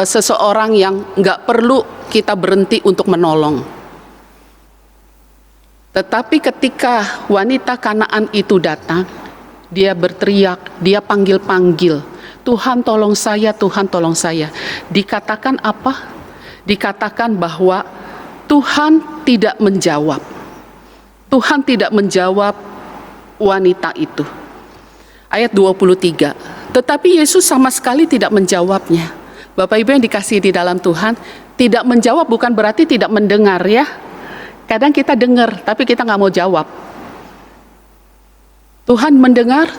seseorang yang nggak perlu kita berhenti untuk menolong. Tetapi ketika wanita Kanaan itu datang, dia berteriak, dia panggil-panggil, Tuhan tolong saya, Tuhan tolong saya. Dikatakan apa? Dikatakan bahwa Tuhan tidak menjawab. Tuhan tidak menjawab wanita itu. Ayat 23. Tetapi Yesus sama sekali tidak menjawabnya. Bapak Ibu yang dikasihi di dalam Tuhan, tidak menjawab bukan berarti tidak mendengar ya. Kadang kita dengar, tapi kita nggak mau jawab. Tuhan mendengar,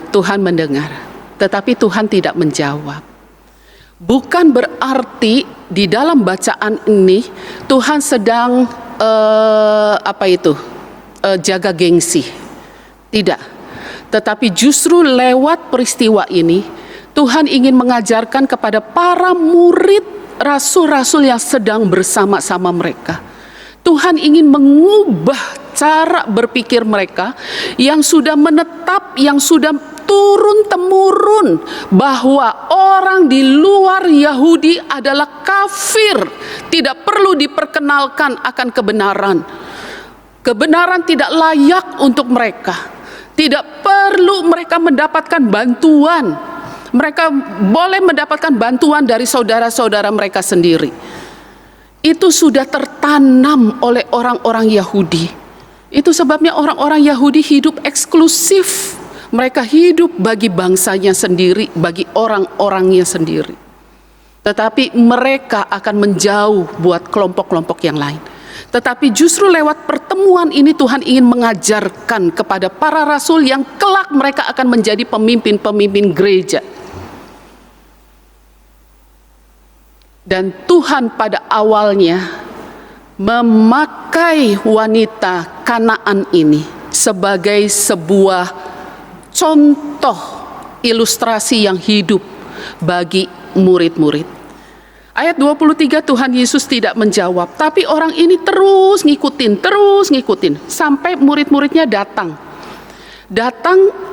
tetapi Tuhan tidak menjawab. Bukan berarti di dalam bacaan ini Tuhan sedang jaga gengsi. Tidak. Tetapi justru lewat peristiwa ini Tuhan ingin mengajarkan kepada para murid rasul-rasul yang sedang bersama-sama mereka. Tuhan ingin mengubah cara berpikir mereka yang sudah menetap, yang sudah turun-temurun bahwa orang di luar Yahudi adalah kafir, tidak perlu diperkenalkan akan kebenaran. Kebenaran tidak layak untuk mereka. Tidak perlu mereka mendapatkan bantuan. Mereka boleh mendapatkan bantuan dari saudara-saudara mereka sendiri. Itu sudah tertanam oleh orang-orang Yahudi. Itu sebabnya orang-orang Yahudi hidup eksklusif. Mereka hidup bagi bangsanya sendiri, bagi orang-orangnya sendiri. Tetapi mereka akan menjauh buat kelompok-kelompok yang lain. Tetapi justru lewat pertemuan ini Tuhan ingin mengajarkan kepada para rasul yang kelak mereka akan menjadi pemimpin-pemimpin gereja. Dan Tuhan pada awalnya memakai wanita Kanaan ini sebagai sebuah contoh ilustrasi yang hidup bagi murid-murid. Ayat 23 Tuhan Yesus tidak menjawab, tapi orang ini terus ngikutin sampai murid-muridnya datang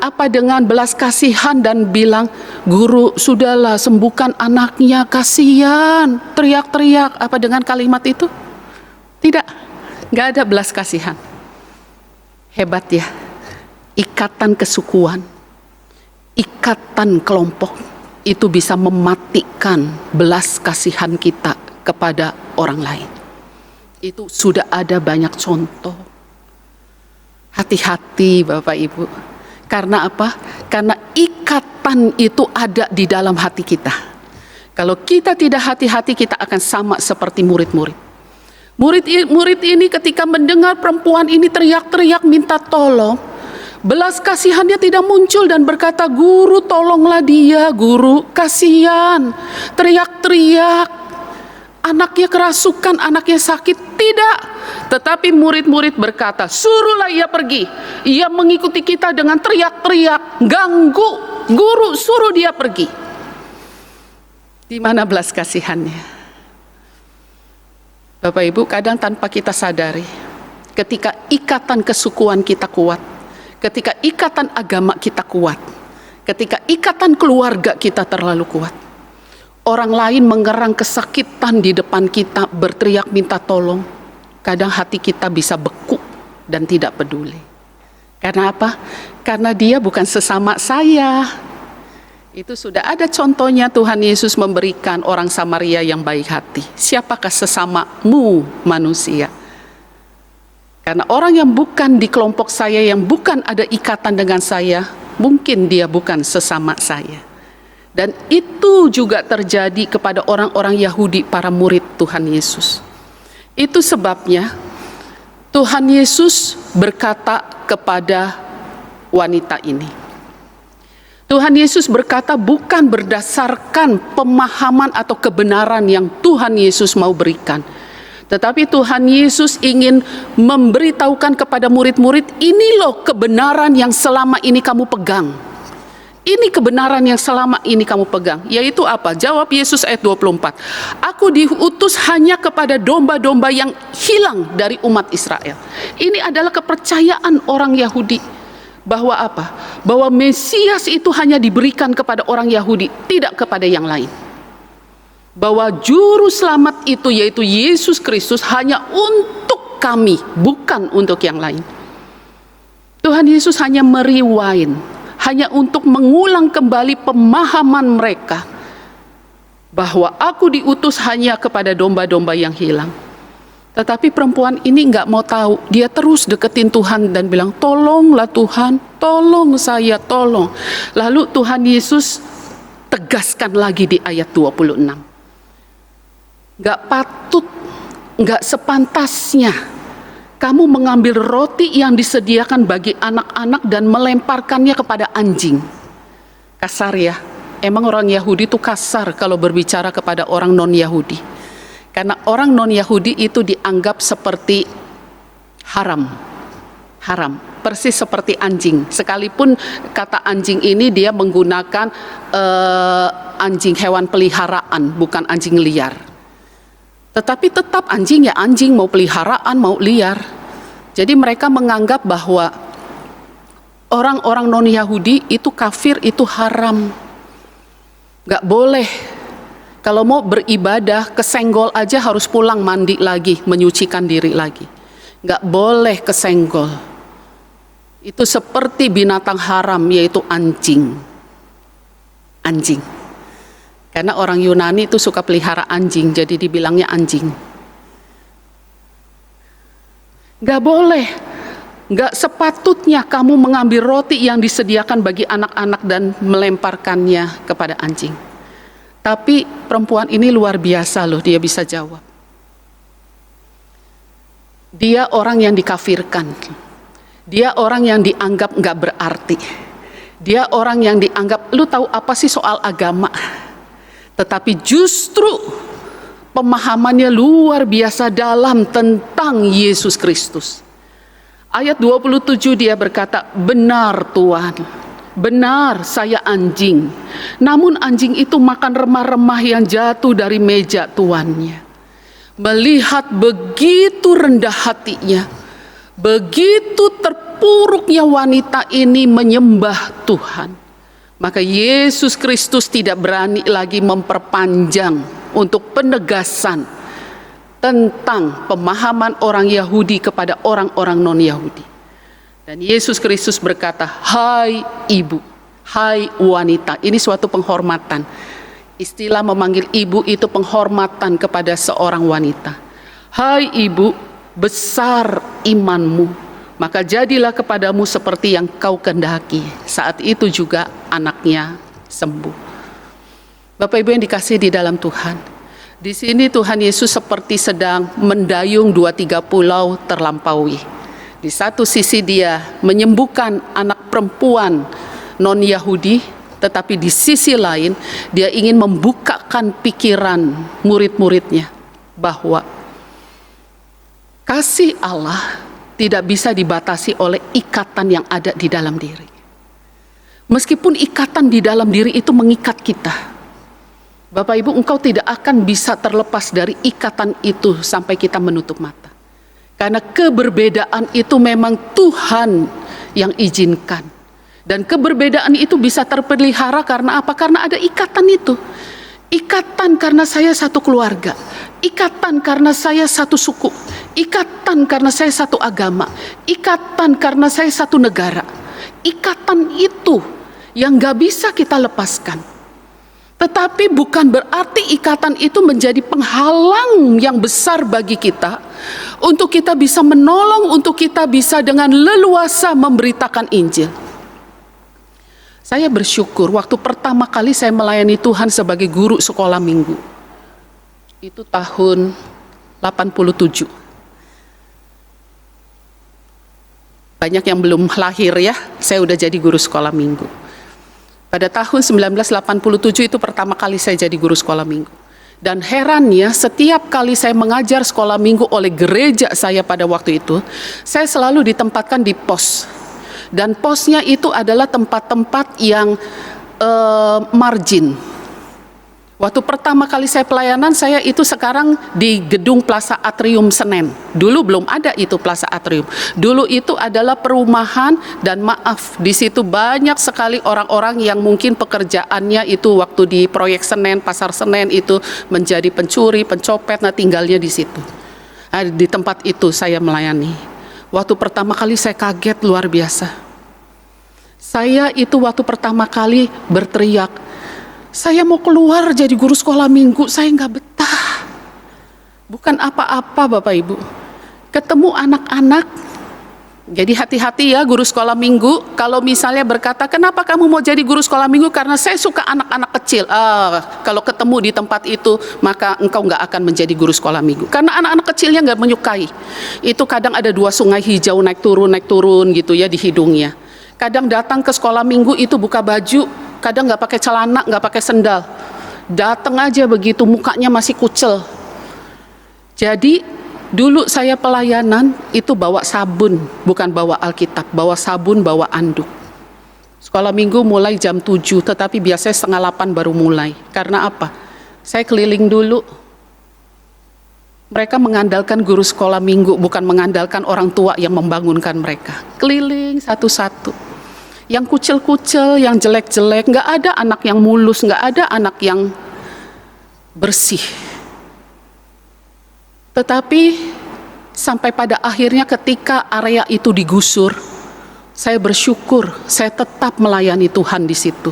apa dengan belas kasihan dan bilang, Guru sudahlah sembuhkan anaknya, kasihan, teriak-teriak. Apa dengan kalimat itu? Tidak, gak ada belas kasihan. Hebat ya, ikatan kesukuan, ikatan kelompok itu bisa mematikan belas kasihan kita kepada orang lain. Itu sudah ada banyak contoh. Hati-hati Bapak Ibu. Karena apa? Karena ikatan itu ada di dalam hati kita. Kalau kita tidak hati-hati, kita akan sama seperti murid-murid. Murid ini ketika mendengar perempuan ini teriak-teriak minta tolong, belas kasihannya tidak muncul dan berkata, Guru tolonglah dia, Guru kasihan, teriak-teriak. Anaknya kerasukan, anaknya sakit. Tidak. Tetapi murid-murid berkata, suruhlah ia pergi. Ia mengikuti kita dengan teriak-teriak, ganggu. Guru suruh dia pergi. Di mana belas kasihannya? Bapak Ibu, kadang tanpa kita sadari, ketika ikatan kesukuan kita kuat, ketika ikatan agama kita kuat, ketika ikatan keluarga kita terlalu kuat, orang lain mengerang kesakitan di depan kita, berteriak minta tolong, kadang hati kita bisa beku dan tidak peduli. Karena apa? Karena dia bukan sesama saya. Itu sudah ada contohnya Tuhan Yesus memberikan orang Samaria yang baik hati. Siapakah sesamamu manusia? Karena orang yang bukan di kelompok saya, yang bukan ada ikatan dengan saya, mungkin dia bukan sesama saya. Dan itu juga terjadi kepada orang-orang Yahudi, para murid Tuhan Yesus. Itu sebabnya Tuhan Yesus berkata kepada wanita ini. Tuhan Yesus berkata bukan berdasarkan pemahaman atau kebenaran yang Tuhan Yesus mau berikan. Tetapi Tuhan Yesus ingin memberitahukan kepada murid-murid, ini loh kebenaran yang selama ini kamu pegang. Ini kebenaran yang selama ini kamu pegang. Yaitu apa? Jawab Yesus ayat 24. Aku diutus hanya kepada domba-domba yang hilang dari umat Israel. Ini adalah kepercayaan orang Yahudi. Bahwa apa? Bahwa Mesias itu hanya diberikan kepada orang Yahudi, tidak kepada yang lain. Bahwa juru selamat itu yaitu Yesus Kristus hanya untuk kami, bukan untuk yang lain. Tuhan Yesus hanya merewind, hanya untuk mengulang kembali pemahaman mereka bahwa aku diutus hanya kepada domba-domba yang hilang. Tetapi perempuan ini nggak mau tahu. Dia terus deketin Tuhan dan bilang, tolonglah Tuhan, tolong saya, tolong. Lalu Tuhan Yesus tegaskan lagi di ayat 26. Nggak patut, nggak sepantasnya kamu mengambil roti yang disediakan bagi anak-anak dan melemparkannya kepada anjing. Kasar ya, emang orang Yahudi itu kasar kalau berbicara kepada orang non-Yahudi. Karena orang non-Yahudi itu dianggap seperti haram. Haram, persis seperti anjing. Sekalipun kata anjing ini dia menggunakan anjing hewan peliharaan, bukan anjing liar. Tetapi tetap anjing ya anjing, mau peliharaan, mau liar. Jadi mereka menganggap bahwa orang-orang non-Yahudi itu kafir, itu haram. Gak boleh. Kalau mau beribadah, kesenggol aja harus pulang mandi lagi, menyucikan diri lagi. Gak boleh kesenggol. Itu seperti binatang haram, yaitu anjing. Anjing. Karena orang Yunani itu suka pelihara anjing, jadi dibilangnya anjing. Gak boleh, gak sepatutnya kamu mengambil roti yang disediakan bagi anak-anak dan melemparkannya kepada anjing. Tapi perempuan ini luar biasa loh, dia bisa jawab. Dia orang yang dikafirkan. Dia orang yang dianggap gak berarti. Dia orang yang dianggap, lu tahu apa sih soal agama? Tetapi justru pemahamannya luar biasa dalam tentang Yesus Kristus. Ayat 27 dia berkata, benar Tuhan, benar saya anjing. Namun anjing itu makan remah-remah yang jatuh dari meja tuannya. Melihat begitu rendah hatinya, begitu terpuruknya wanita ini menyembah Tuhan. Maka Yesus Kristus tidak berani lagi memperpanjang untuk penegasan tentang pemahaman orang Yahudi kepada orang-orang non-Yahudi. Dan Yesus Kristus berkata, hai ibu, hai wanita. Ini suatu penghormatan. Istilah memanggil ibu itu penghormatan kepada seorang wanita. Hai ibu, besar imanmu. Maka jadilah kepadamu seperti yang kau kehendaki. Saat itu juga anaknya sembuh. Bapak Ibu yang dikasihi di dalam Tuhan. Di sini Tuhan Yesus seperti sedang mendayung 2-3 pulau terlampaui. Di satu sisi dia menyembuhkan anak perempuan non-Yahudi, tetapi di sisi lain dia ingin membukakan pikiran murid-muridnya bahwa kasih Allah tidak bisa dibatasi oleh ikatan yang ada di dalam diri. Meskipun ikatan di dalam diri itu mengikat kita. Bapak Ibu, engkau tidak akan bisa terlepas dari ikatan itu sampai kita menutup mata. Karena keberbedaan itu memang Tuhan yang izinkan. Dan keberbedaan itu bisa terpelihara karena apa? Karena ada ikatan itu. Ikatan karena saya satu keluarga, ikatan karena saya satu suku, ikatan karena saya satu agama, ikatan karena saya satu negara. Ikatan itu yang gak bisa kita lepaskan. Tetapi bukan berarti ikatan itu menjadi penghalang yang besar bagi kita untuk kita bisa menolong, untuk kita bisa dengan leluasa memberitakan Injil. Saya bersyukur waktu pertama kali saya melayani Tuhan sebagai guru sekolah minggu. Itu tahun 87. Banyak yang belum lahir ya, saya udah jadi guru sekolah minggu. Pada tahun 1987 itu pertama kali saya jadi guru sekolah minggu. Dan herannya setiap kali saya mengajar sekolah minggu oleh gereja saya pada waktu itu, saya selalu ditempatkan di pos. Dan posnya itu adalah tempat-tempat yang margin. Waktu pertama kali saya pelayanan, saya itu sekarang di gedung Plaza Atrium Senen. Dulu belum ada itu Plaza Atrium. Dulu itu adalah perumahan, dan maaf, di situ banyak sekali orang-orang yang mungkin pekerjaannya itu waktu di proyek Senen, Pasar Senen itu menjadi pencuri, pencopet, nah tinggalnya di situ. Nah, di tempat itu saya melayani. Waktu pertama kali saya kaget luar biasa. Saya itu waktu pertama kali berteriak, saya mau keluar jadi guru sekolah minggu, saya nggak betah. Bukan apa-apa Bapak Ibu. Ketemu anak-anak, jadi hati-hati ya guru sekolah minggu. Kalau misalnya berkata, kenapa kamu mau jadi guru sekolah minggu? Karena saya suka anak-anak kecil. Kalau ketemu di tempat itu, maka engkau nggak akan menjadi guru sekolah minggu. Karena anak-anak kecilnya nggak menyukai. Itu kadang ada 2 sungai hijau naik turun gitu ya di hidungnya. Kadang datang ke sekolah minggu itu buka baju, kadang nggak pakai celana, nggak pakai sendal, datang aja begitu, mukanya masih kucel. Jadi dulu saya pelayanan itu bawa sabun, bukan bawa Alkitab, bawa sabun, bawa anduk. Sekolah minggu mulai jam 7, tetapi biasanya 7:30 baru mulai. Karena apa? Saya keliling dulu. Mereka mengandalkan guru sekolah minggu, bukan mengandalkan orang tua yang membangunkan mereka. Keliling satu-satu. Yang kucel-kucel, yang jelek-jelek, nggak ada anak yang mulus, nggak ada anak yang bersih. Tetapi sampai pada akhirnya ketika area itu digusur, saya bersyukur, saya tetap melayani Tuhan di situ.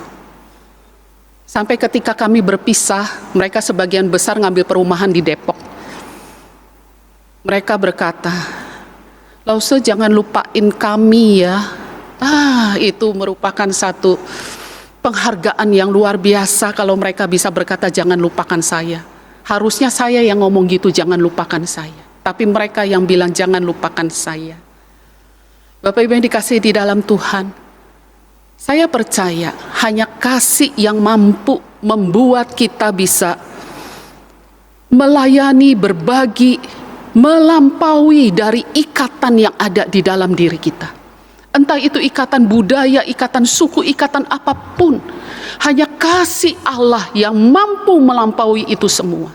Sampai ketika kami berpisah, mereka sebagian besar ngambil perumahan di Depok. Mereka berkata, Lause jangan lupain kami ya. Itu merupakan satu penghargaan yang luar biasa kalau mereka bisa berkata jangan lupakan saya. Harusnya saya yang ngomong gitu, jangan lupakan saya. Tapi mereka yang bilang jangan lupakan saya. Bapak Ibu yang dikasihi di dalam Tuhan, saya percaya hanya kasih yang mampu membuat kita bisa melayani, berbagi, melampaui dari ikatan yang ada di dalam diri kita. Entah itu ikatan budaya, ikatan suku, ikatan apapun. Hanya kasih Allah yang mampu melampaui itu semua.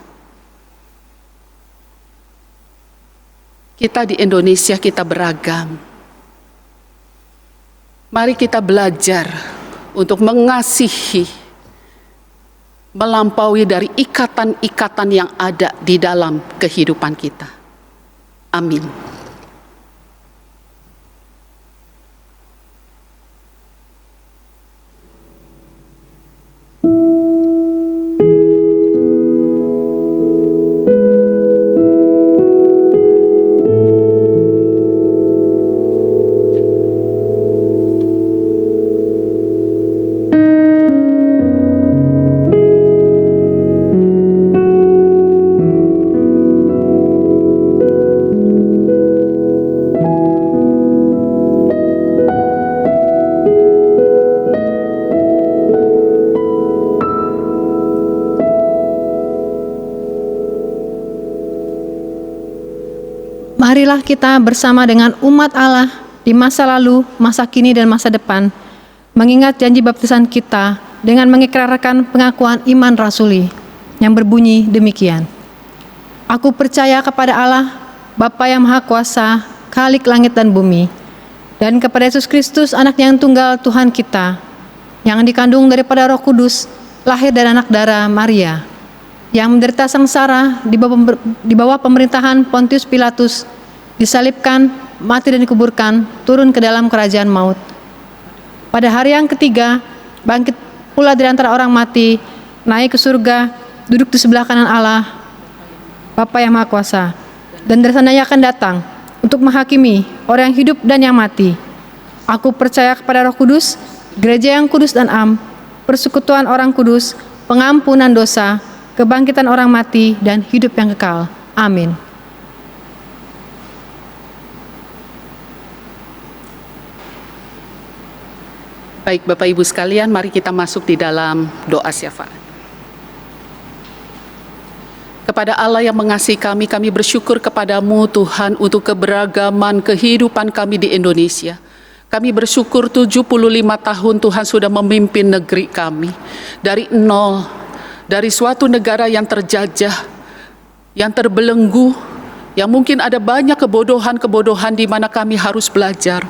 Kita di Indonesia, kita beragam. Mari kita belajar untuk mengasihi, melampaui dari ikatan-ikatan yang ada di dalam kehidupan kita. Amin. Marilah kita bersama dengan umat Allah di masa lalu, masa kini, dan masa depan, mengingat janji baptisan kita dengan mengikrarkan pengakuan iman rasuli yang berbunyi demikian. Aku percaya kepada Allah, Bapa yang Maha Kuasa, Khalik langit dan bumi, dan kepada Yesus Kristus, Anak-Nya yang tunggal Tuhan kita, yang dikandung daripada Roh Kudus, lahir dari anak darah Maria, yang menderita sengsara di bawah pemerintahan Pontius Pilatus, disalibkan, mati dan dikuburkan, turun ke dalam kerajaan maut. Pada hari yang ketiga, bangkit pula dari antara orang mati, naik ke surga, duduk di sebelah kanan Allah, Bapa yang Maha Kuasa, dan dari sananya akan datang untuk menghakimi orang yang hidup dan yang mati. Aku percaya kepada Roh Kudus, gereja yang kudus dan am, persekutuan orang kudus, pengampunan dosa, kebangkitan orang mati, dan hidup yang kekal. Amin. Baik Bapak Ibu sekalian, mari kita masuk di dalam doa syafaat. Kepada Allah yang mengasihi kami bersyukur kepadamu Tuhan untuk keberagaman kehidupan kami di Indonesia. Kami bersyukur 75 tahun Tuhan sudah memimpin negeri kami. Dari nol, dari suatu negara yang terjajah, yang terbelenggu, yang mungkin ada banyak kebodohan-kebodohan di mana kami harus belajar.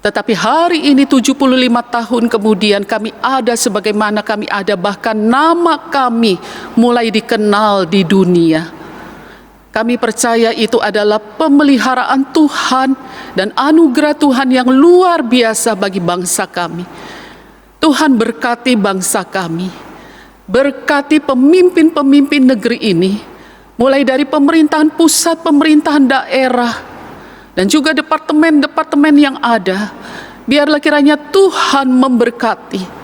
Tetapi hari ini 75 tahun kemudian kami ada sebagaimana kami ada, bahkan nama kami mulai dikenal di dunia. Kami percaya itu adalah pemeliharaan Tuhan dan anugerah Tuhan yang luar biasa bagi bangsa kami. Tuhan berkati bangsa kami, berkati pemimpin-pemimpin negeri ini, mulai dari pemerintahan pusat, pemerintahan daerah, dan juga departemen-departemen yang ada. Biarlah kiranya Tuhan memberkati.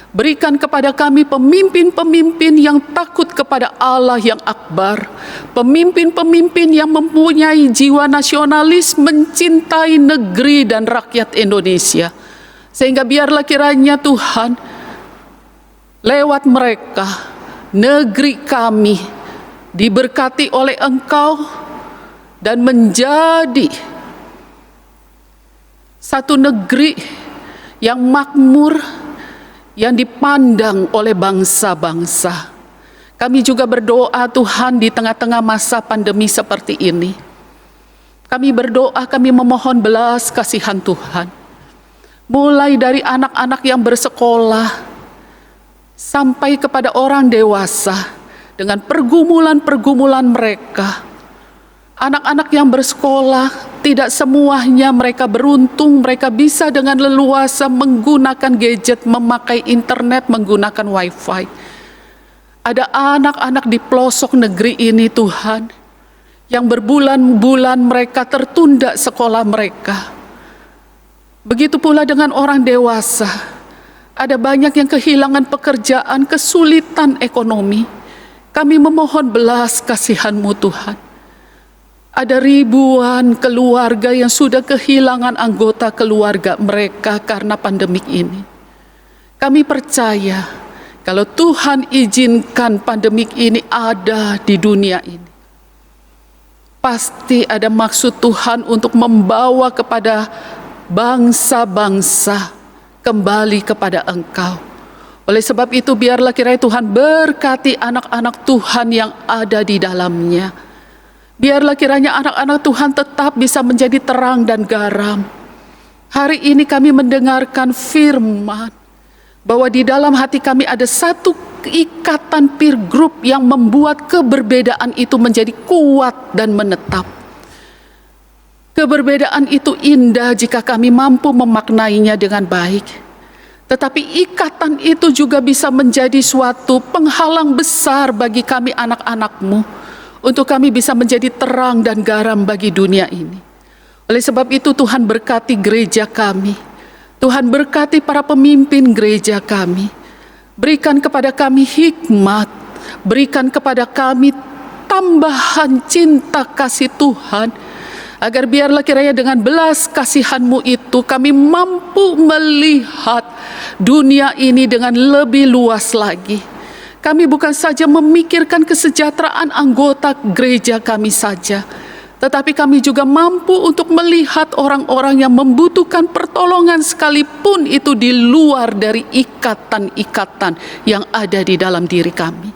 Berikan kepada kami pemimpin-pemimpin yang takut kepada Allah yang akbar. Pemimpin-pemimpin yang mempunyai jiwa nasionalis, mencintai negeri dan rakyat Indonesia. Sehingga biarlah kiranya Tuhan, lewat mereka, negeri kami diberkati oleh Engkau dan menjadi satu negeri yang makmur, yang dipandang oleh bangsa-bangsa. Kami juga berdoa Tuhan di tengah-tengah masa pandemi seperti ini. Kami berdoa, kami memohon belas kasihan Tuhan. Mulai dari anak-anak yang bersekolah sampai kepada orang dewasa dengan pergumulan-pergumulan mereka. Anak-anak yang bersekolah, tidak semuanya mereka beruntung, mereka bisa dengan leluasa menggunakan gadget, memakai internet, menggunakan wifi. Ada anak-anak di pelosok negeri ini Tuhan, yang berbulan-bulan mereka tertunda sekolah mereka. Begitu pula dengan orang dewasa, ada banyak yang kehilangan pekerjaan, kesulitan ekonomi. Kami memohon belas kasihan-Mu Tuhan. Ada ribuan keluarga yang sudah kehilangan anggota keluarga mereka karena pandemik ini. Kami percaya kalau Tuhan izinkan pandemik ini ada di dunia ini, pasti ada maksud Tuhan untuk membawa kepada bangsa-bangsa kembali kepada Engkau. Oleh sebab itu biarlah kiranya Tuhan berkati anak-anak Tuhan yang ada di dalamnya. Biarlah kiranya anak-anak Tuhan tetap bisa menjadi terang dan garam. Hari ini kami mendengarkan firman bahwa di dalam hati kami ada satu ikatan peer group yang membuat keberbedaan itu menjadi kuat dan menetap. Keberbedaan itu indah jika kami mampu memaknainya dengan baik. Tetapi ikatan itu juga bisa menjadi suatu penghalang besar bagi kami anak-anak-Mu, untuk kami bisa menjadi terang dan garam bagi dunia ini. Oleh sebab itu Tuhan berkati gereja kami. Tuhan berkati para pemimpin gereja kami. Berikan kepada kami hikmat. Berikan kepada kami tambahan cinta kasih Tuhan. Agar biarlah kiranya dengan belas kasihan-Mu itu kami mampu melihat dunia ini dengan lebih luas lagi. Kami bukan saja memikirkan kesejahteraan anggota gereja kami saja, tetapi kami juga mampu untuk melihat orang-orang yang membutuhkan pertolongan sekalipun itu di luar dari ikatan-ikatan yang ada di dalam diri kami.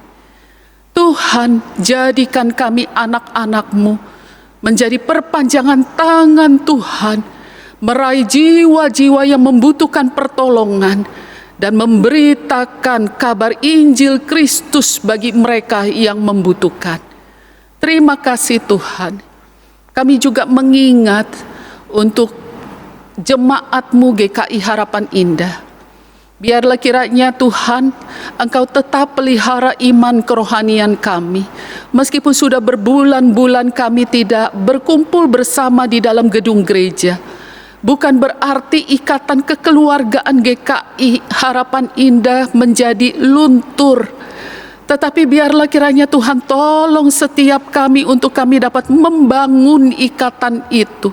Tuhan, jadikan kami anak-anak-Mu menjadi perpanjangan tangan Tuhan, meraih jiwa-jiwa yang membutuhkan pertolongan, dan memberitakan kabar Injil Kristus bagi mereka yang membutuhkan. Terima kasih Tuhan. Kami juga mengingat untuk jemaat-Mu GKI Harapan Indah. Biarlah kiranya Tuhan, Engkau tetap pelihara iman kerohanian kami. Meskipun sudah berbulan-bulan kami tidak berkumpul bersama di dalam gedung gereja, bukan berarti ikatan kekeluargaan GKI Harapan Indah menjadi luntur. Tetapi biarlah kiranya Tuhan tolong setiap kami untuk kami dapat membangun ikatan itu.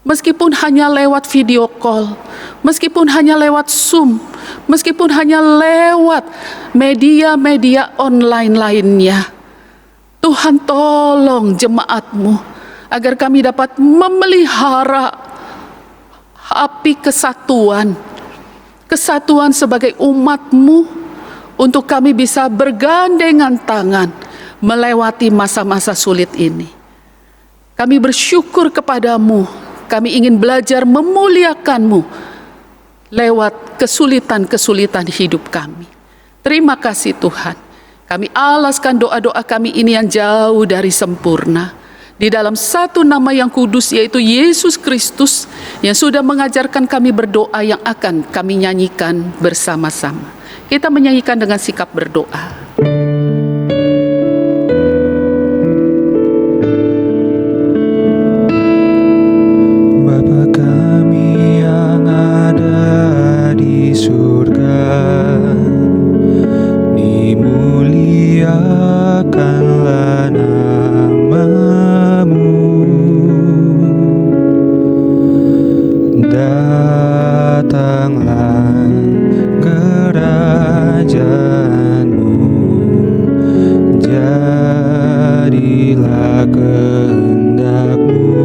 Meskipun hanya lewat video call, meskipun hanya lewat Zoom, meskipun hanya lewat media-media online lainnya. Tuhan tolong jemaat-Mu agar kami dapat memelihara api kesatuan. Kesatuan sebagai umat-Mu untuk kami bisa bergandengan tangan melewati masa-masa sulit ini. Kami bersyukur kepadamu, kami ingin belajar memuliakan-Mu lewat kesulitan-kesulitan hidup kami. Terima kasih Tuhan. Kami alaskan doa-doa kami ini yang jauh dari sempurna di dalam satu nama yang kudus, yaitu Yesus Kristus, yang sudah mengajarkan kami berdoa yang akan kami nyanyikan bersama-sama. Kita menyanyikan dengan sikap berdoa. Bapa kami yang ada di surga, dimuliakanlah nama-Mu, datanglah kerajaan-Mu, jadilah kehendak-Mu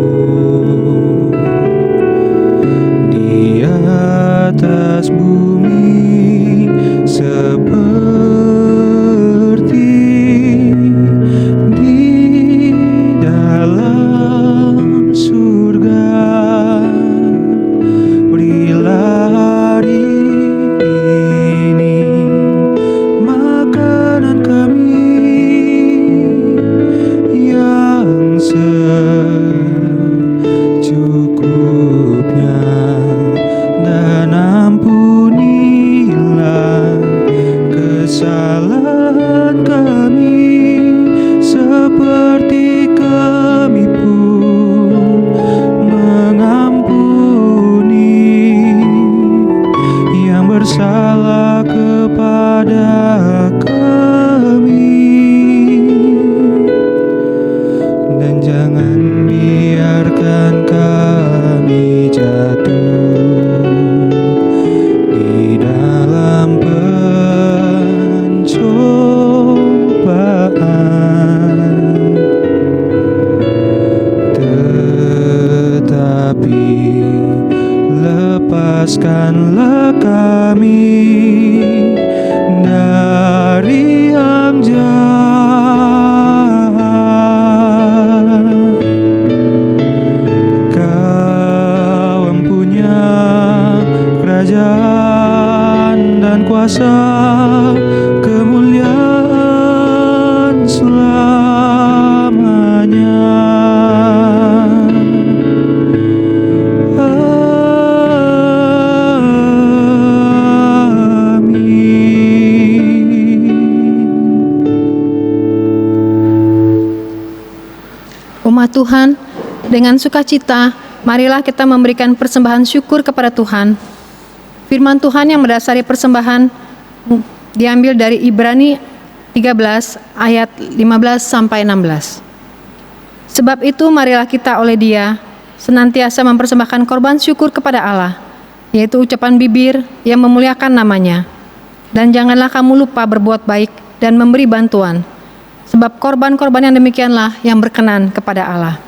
di atas bumi seperti di dalam surga. Berilah hari ini makanan kami yang secukupnya, dan ampunilah kesalahan kami seperti kami pun mengampuni yang bersalah kepada kami, dan jangan biarkan kami jatuh di dalam pencobaan, tetapi lepaskanlah kami dari yang jahat. Kau empunya kerajaan dan kuasa, kemuliaan selamanya. Umat Tuhan, dengan sukacita, marilah kita memberikan persembahan syukur kepada Tuhan. Firman Tuhan yang mendasari persembahan diambil dari Ibrani 13 ayat 15-16. Sebab itu marilah kita oleh Dia senantiasa mempersembahkan korban syukur kepada Allah, yaitu ucapan bibir yang memuliakan nama-Nya. Dan janganlah kamu lupa berbuat baik dan memberi bantuan, sebab korban-korban yang demikianlah yang berkenan kepada Allah.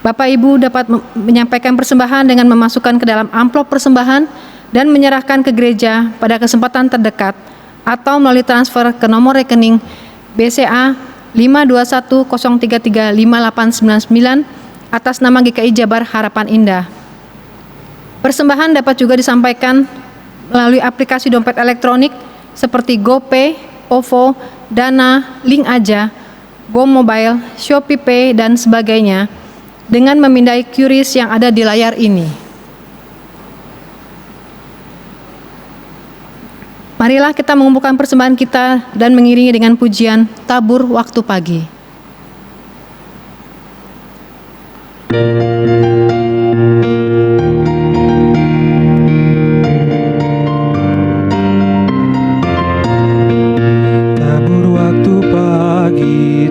Bapak Ibu dapat menyampaikan persembahan dengan memasukkan ke dalam amplop persembahan dan menyerahkan ke gereja pada kesempatan terdekat, atau melalui transfer ke nomor rekening BCA 521033589 atas nama GKI Jabar Harapan Indah. Persembahan dapat juga disampaikan melalui aplikasi dompet elektronik seperti GoPay, OVO, Dana, Link Aja, Go Mobile, Shopee Pay, dan sebagainya dengan memindai QRIS yang ada di layar ini. Marilah kita mengumpulkan persembahan kita dan mengiringi dengan pujian Tabur Waktu Pagi.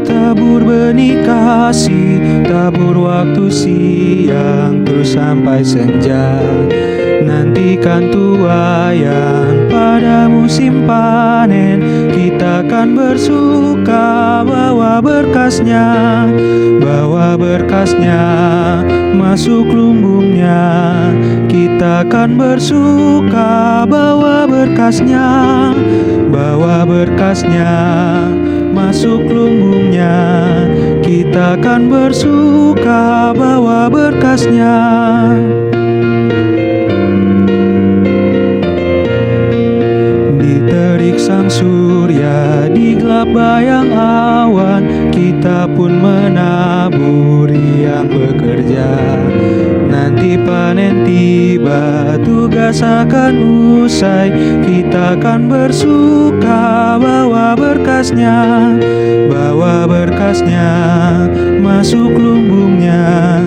Tabur benih kasih, tabur waktu siang terus sampai senja. Nantikan tuaian musim panen, kita akan bersuka bawa berkat berkasnya, bawa berkasnya masuk lumbungnya. Kita akan bersuka bawa berkasnya, bawa berkasnya masuk lumbungnya. Kita akan bersuka bawa berkasnya. Di terik sang surya, di gelap bayang awan, kita pun menaburi yang bekerja. Nanti panen tiba, tugas akan usai, kita akan bersuka bawa berkasnya, bawa berkasnya masuk lumbungnya.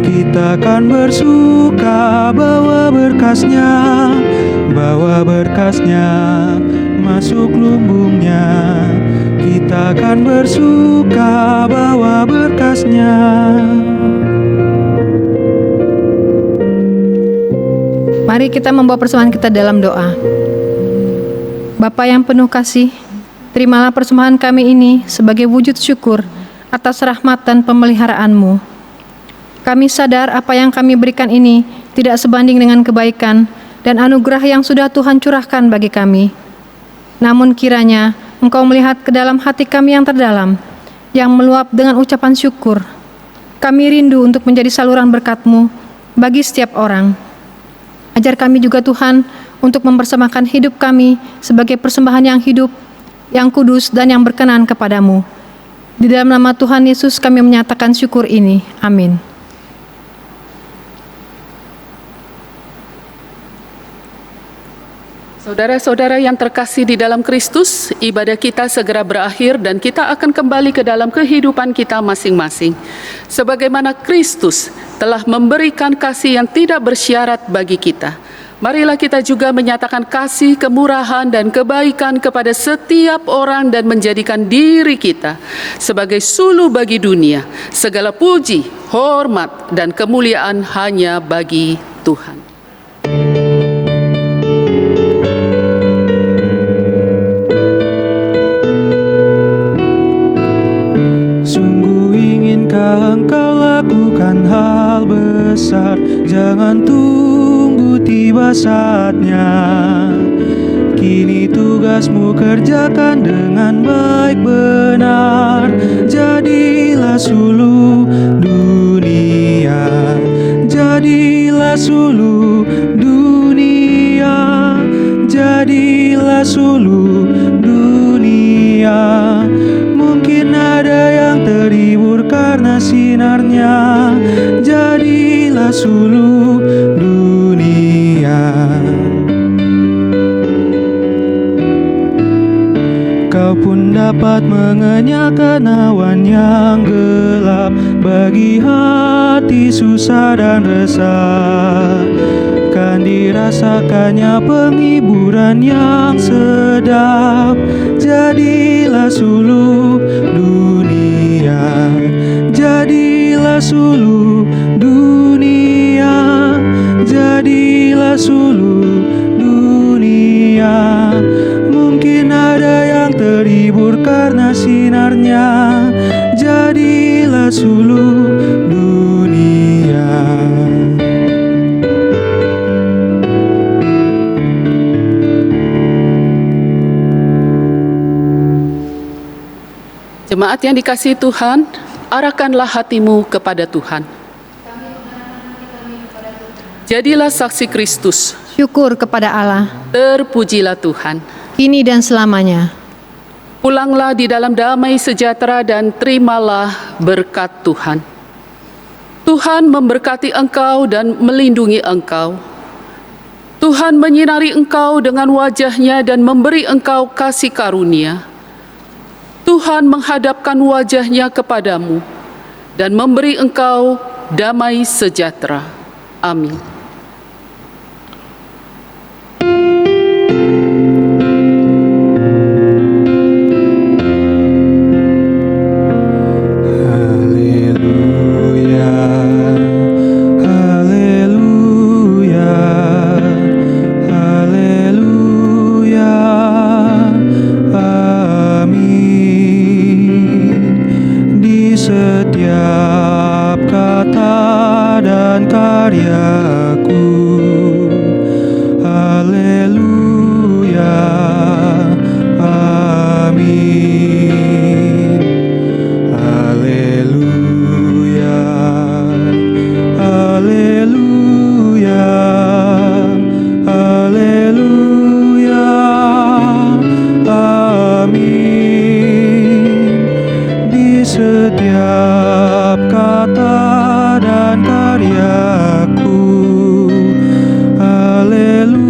Kita akan bersuka bawa berkasnya, bawa berkasnya masuk lumbungnya. Kita akan bersuka bawa berkasnya. Mari kita membawa persembahan kita dalam doa. Bapa yang penuh kasih, terimalah persembahan kami ini sebagai wujud syukur atas rahmat dan pemeliharaan-Mu. Kami sadar apa yang kami berikan ini tidak sebanding dengan kebaikan dan anugerah yang sudah Tuhan curahkan bagi kami. Namun kiranya Engkau melihat ke dalam hati kami yang terdalam, yang meluap dengan ucapan syukur. Kami rindu untuk menjadi saluran berkat-Mu bagi setiap orang. Ajar kami juga Tuhan untuk mempersembahkan hidup kami sebagai persembahan yang hidup, yang kudus dan yang berkenan kepadamu. Di dalam nama Tuhan Yesus kami menyatakan syukur ini. Amin. Saudara-saudara yang terkasih di dalam Kristus, ibadah kita segera berakhir dan kita akan kembali ke dalam kehidupan kita masing-masing. Sebagaimana Kristus telah memberikan kasih yang tidak bersyarat bagi kita, marilah kita juga menyatakan kasih, kemurahan, dan kebaikan kepada setiap orang dan menjadikan diri kita sebagai suluh bagi dunia. Segala puji, hormat, dan kemuliaan hanya bagi Tuhan. Engkau lakukan hal besar, jangan tunggu tiba saatnya. Kini tugasmu kerjakan dengan baik benar. Jadilah suluh dunia, jadilah suluh dunia, jadilah suluh dunia. Mungkin ada yang terhibur karena sinarnya, jadilah suluh dunia. Kau pun dapat mengenyahkan awan yang gelap bagi hati susah dan resah. Kan dirasakannya penghiburan yang sedap. Jadilah suluh dunia, jadilah suluh dunia, jadilah suluh dunia. Mungkin ada yang terhibur karena sinarnya, jadilah suluh dunia. Jemaat yang dikasihi Tuhan, arahkanlah hatimu kepada Tuhan. Jadilah saksi Kristus. Syukur kepada Allah, Terpujilah Tuhan. kini dan selamanya. Pulanglah di dalam damai sejahtera dan terimalah berkat Tuhan. Tuhan memberkati engkau dan melindungi engkau. Tuhan menyinari engkau dengan wajah-Nya dan memberi engkau kasih karunia. Tuhan menghadapkan wajah-Nya kepadamu dan memberi engkau damai sejahtera. Amin. Haleluya, haleluya, haleluya. Amin. Di setiap kata dan karyaku. Haleluya, amin. Haleluya, haleluya, haleluya, amin. Di setiap kata dan karyaku. Haleluya,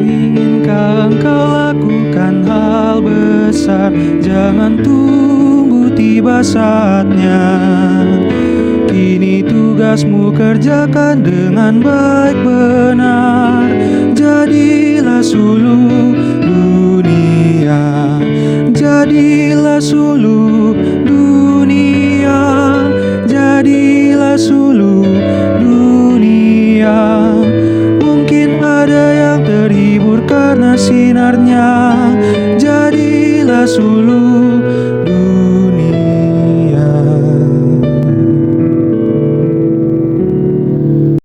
inginkah engkau lakukan hal besar, jangan tunggu tiba saatnya. Kini tugasmu kerjakan dengan baik benar. Jadilah suluh dunia, jadilah suluh dunia, jadilah suluh dunia. Mungkin ada yang terhibur karena sinarnya. Jadilah suluh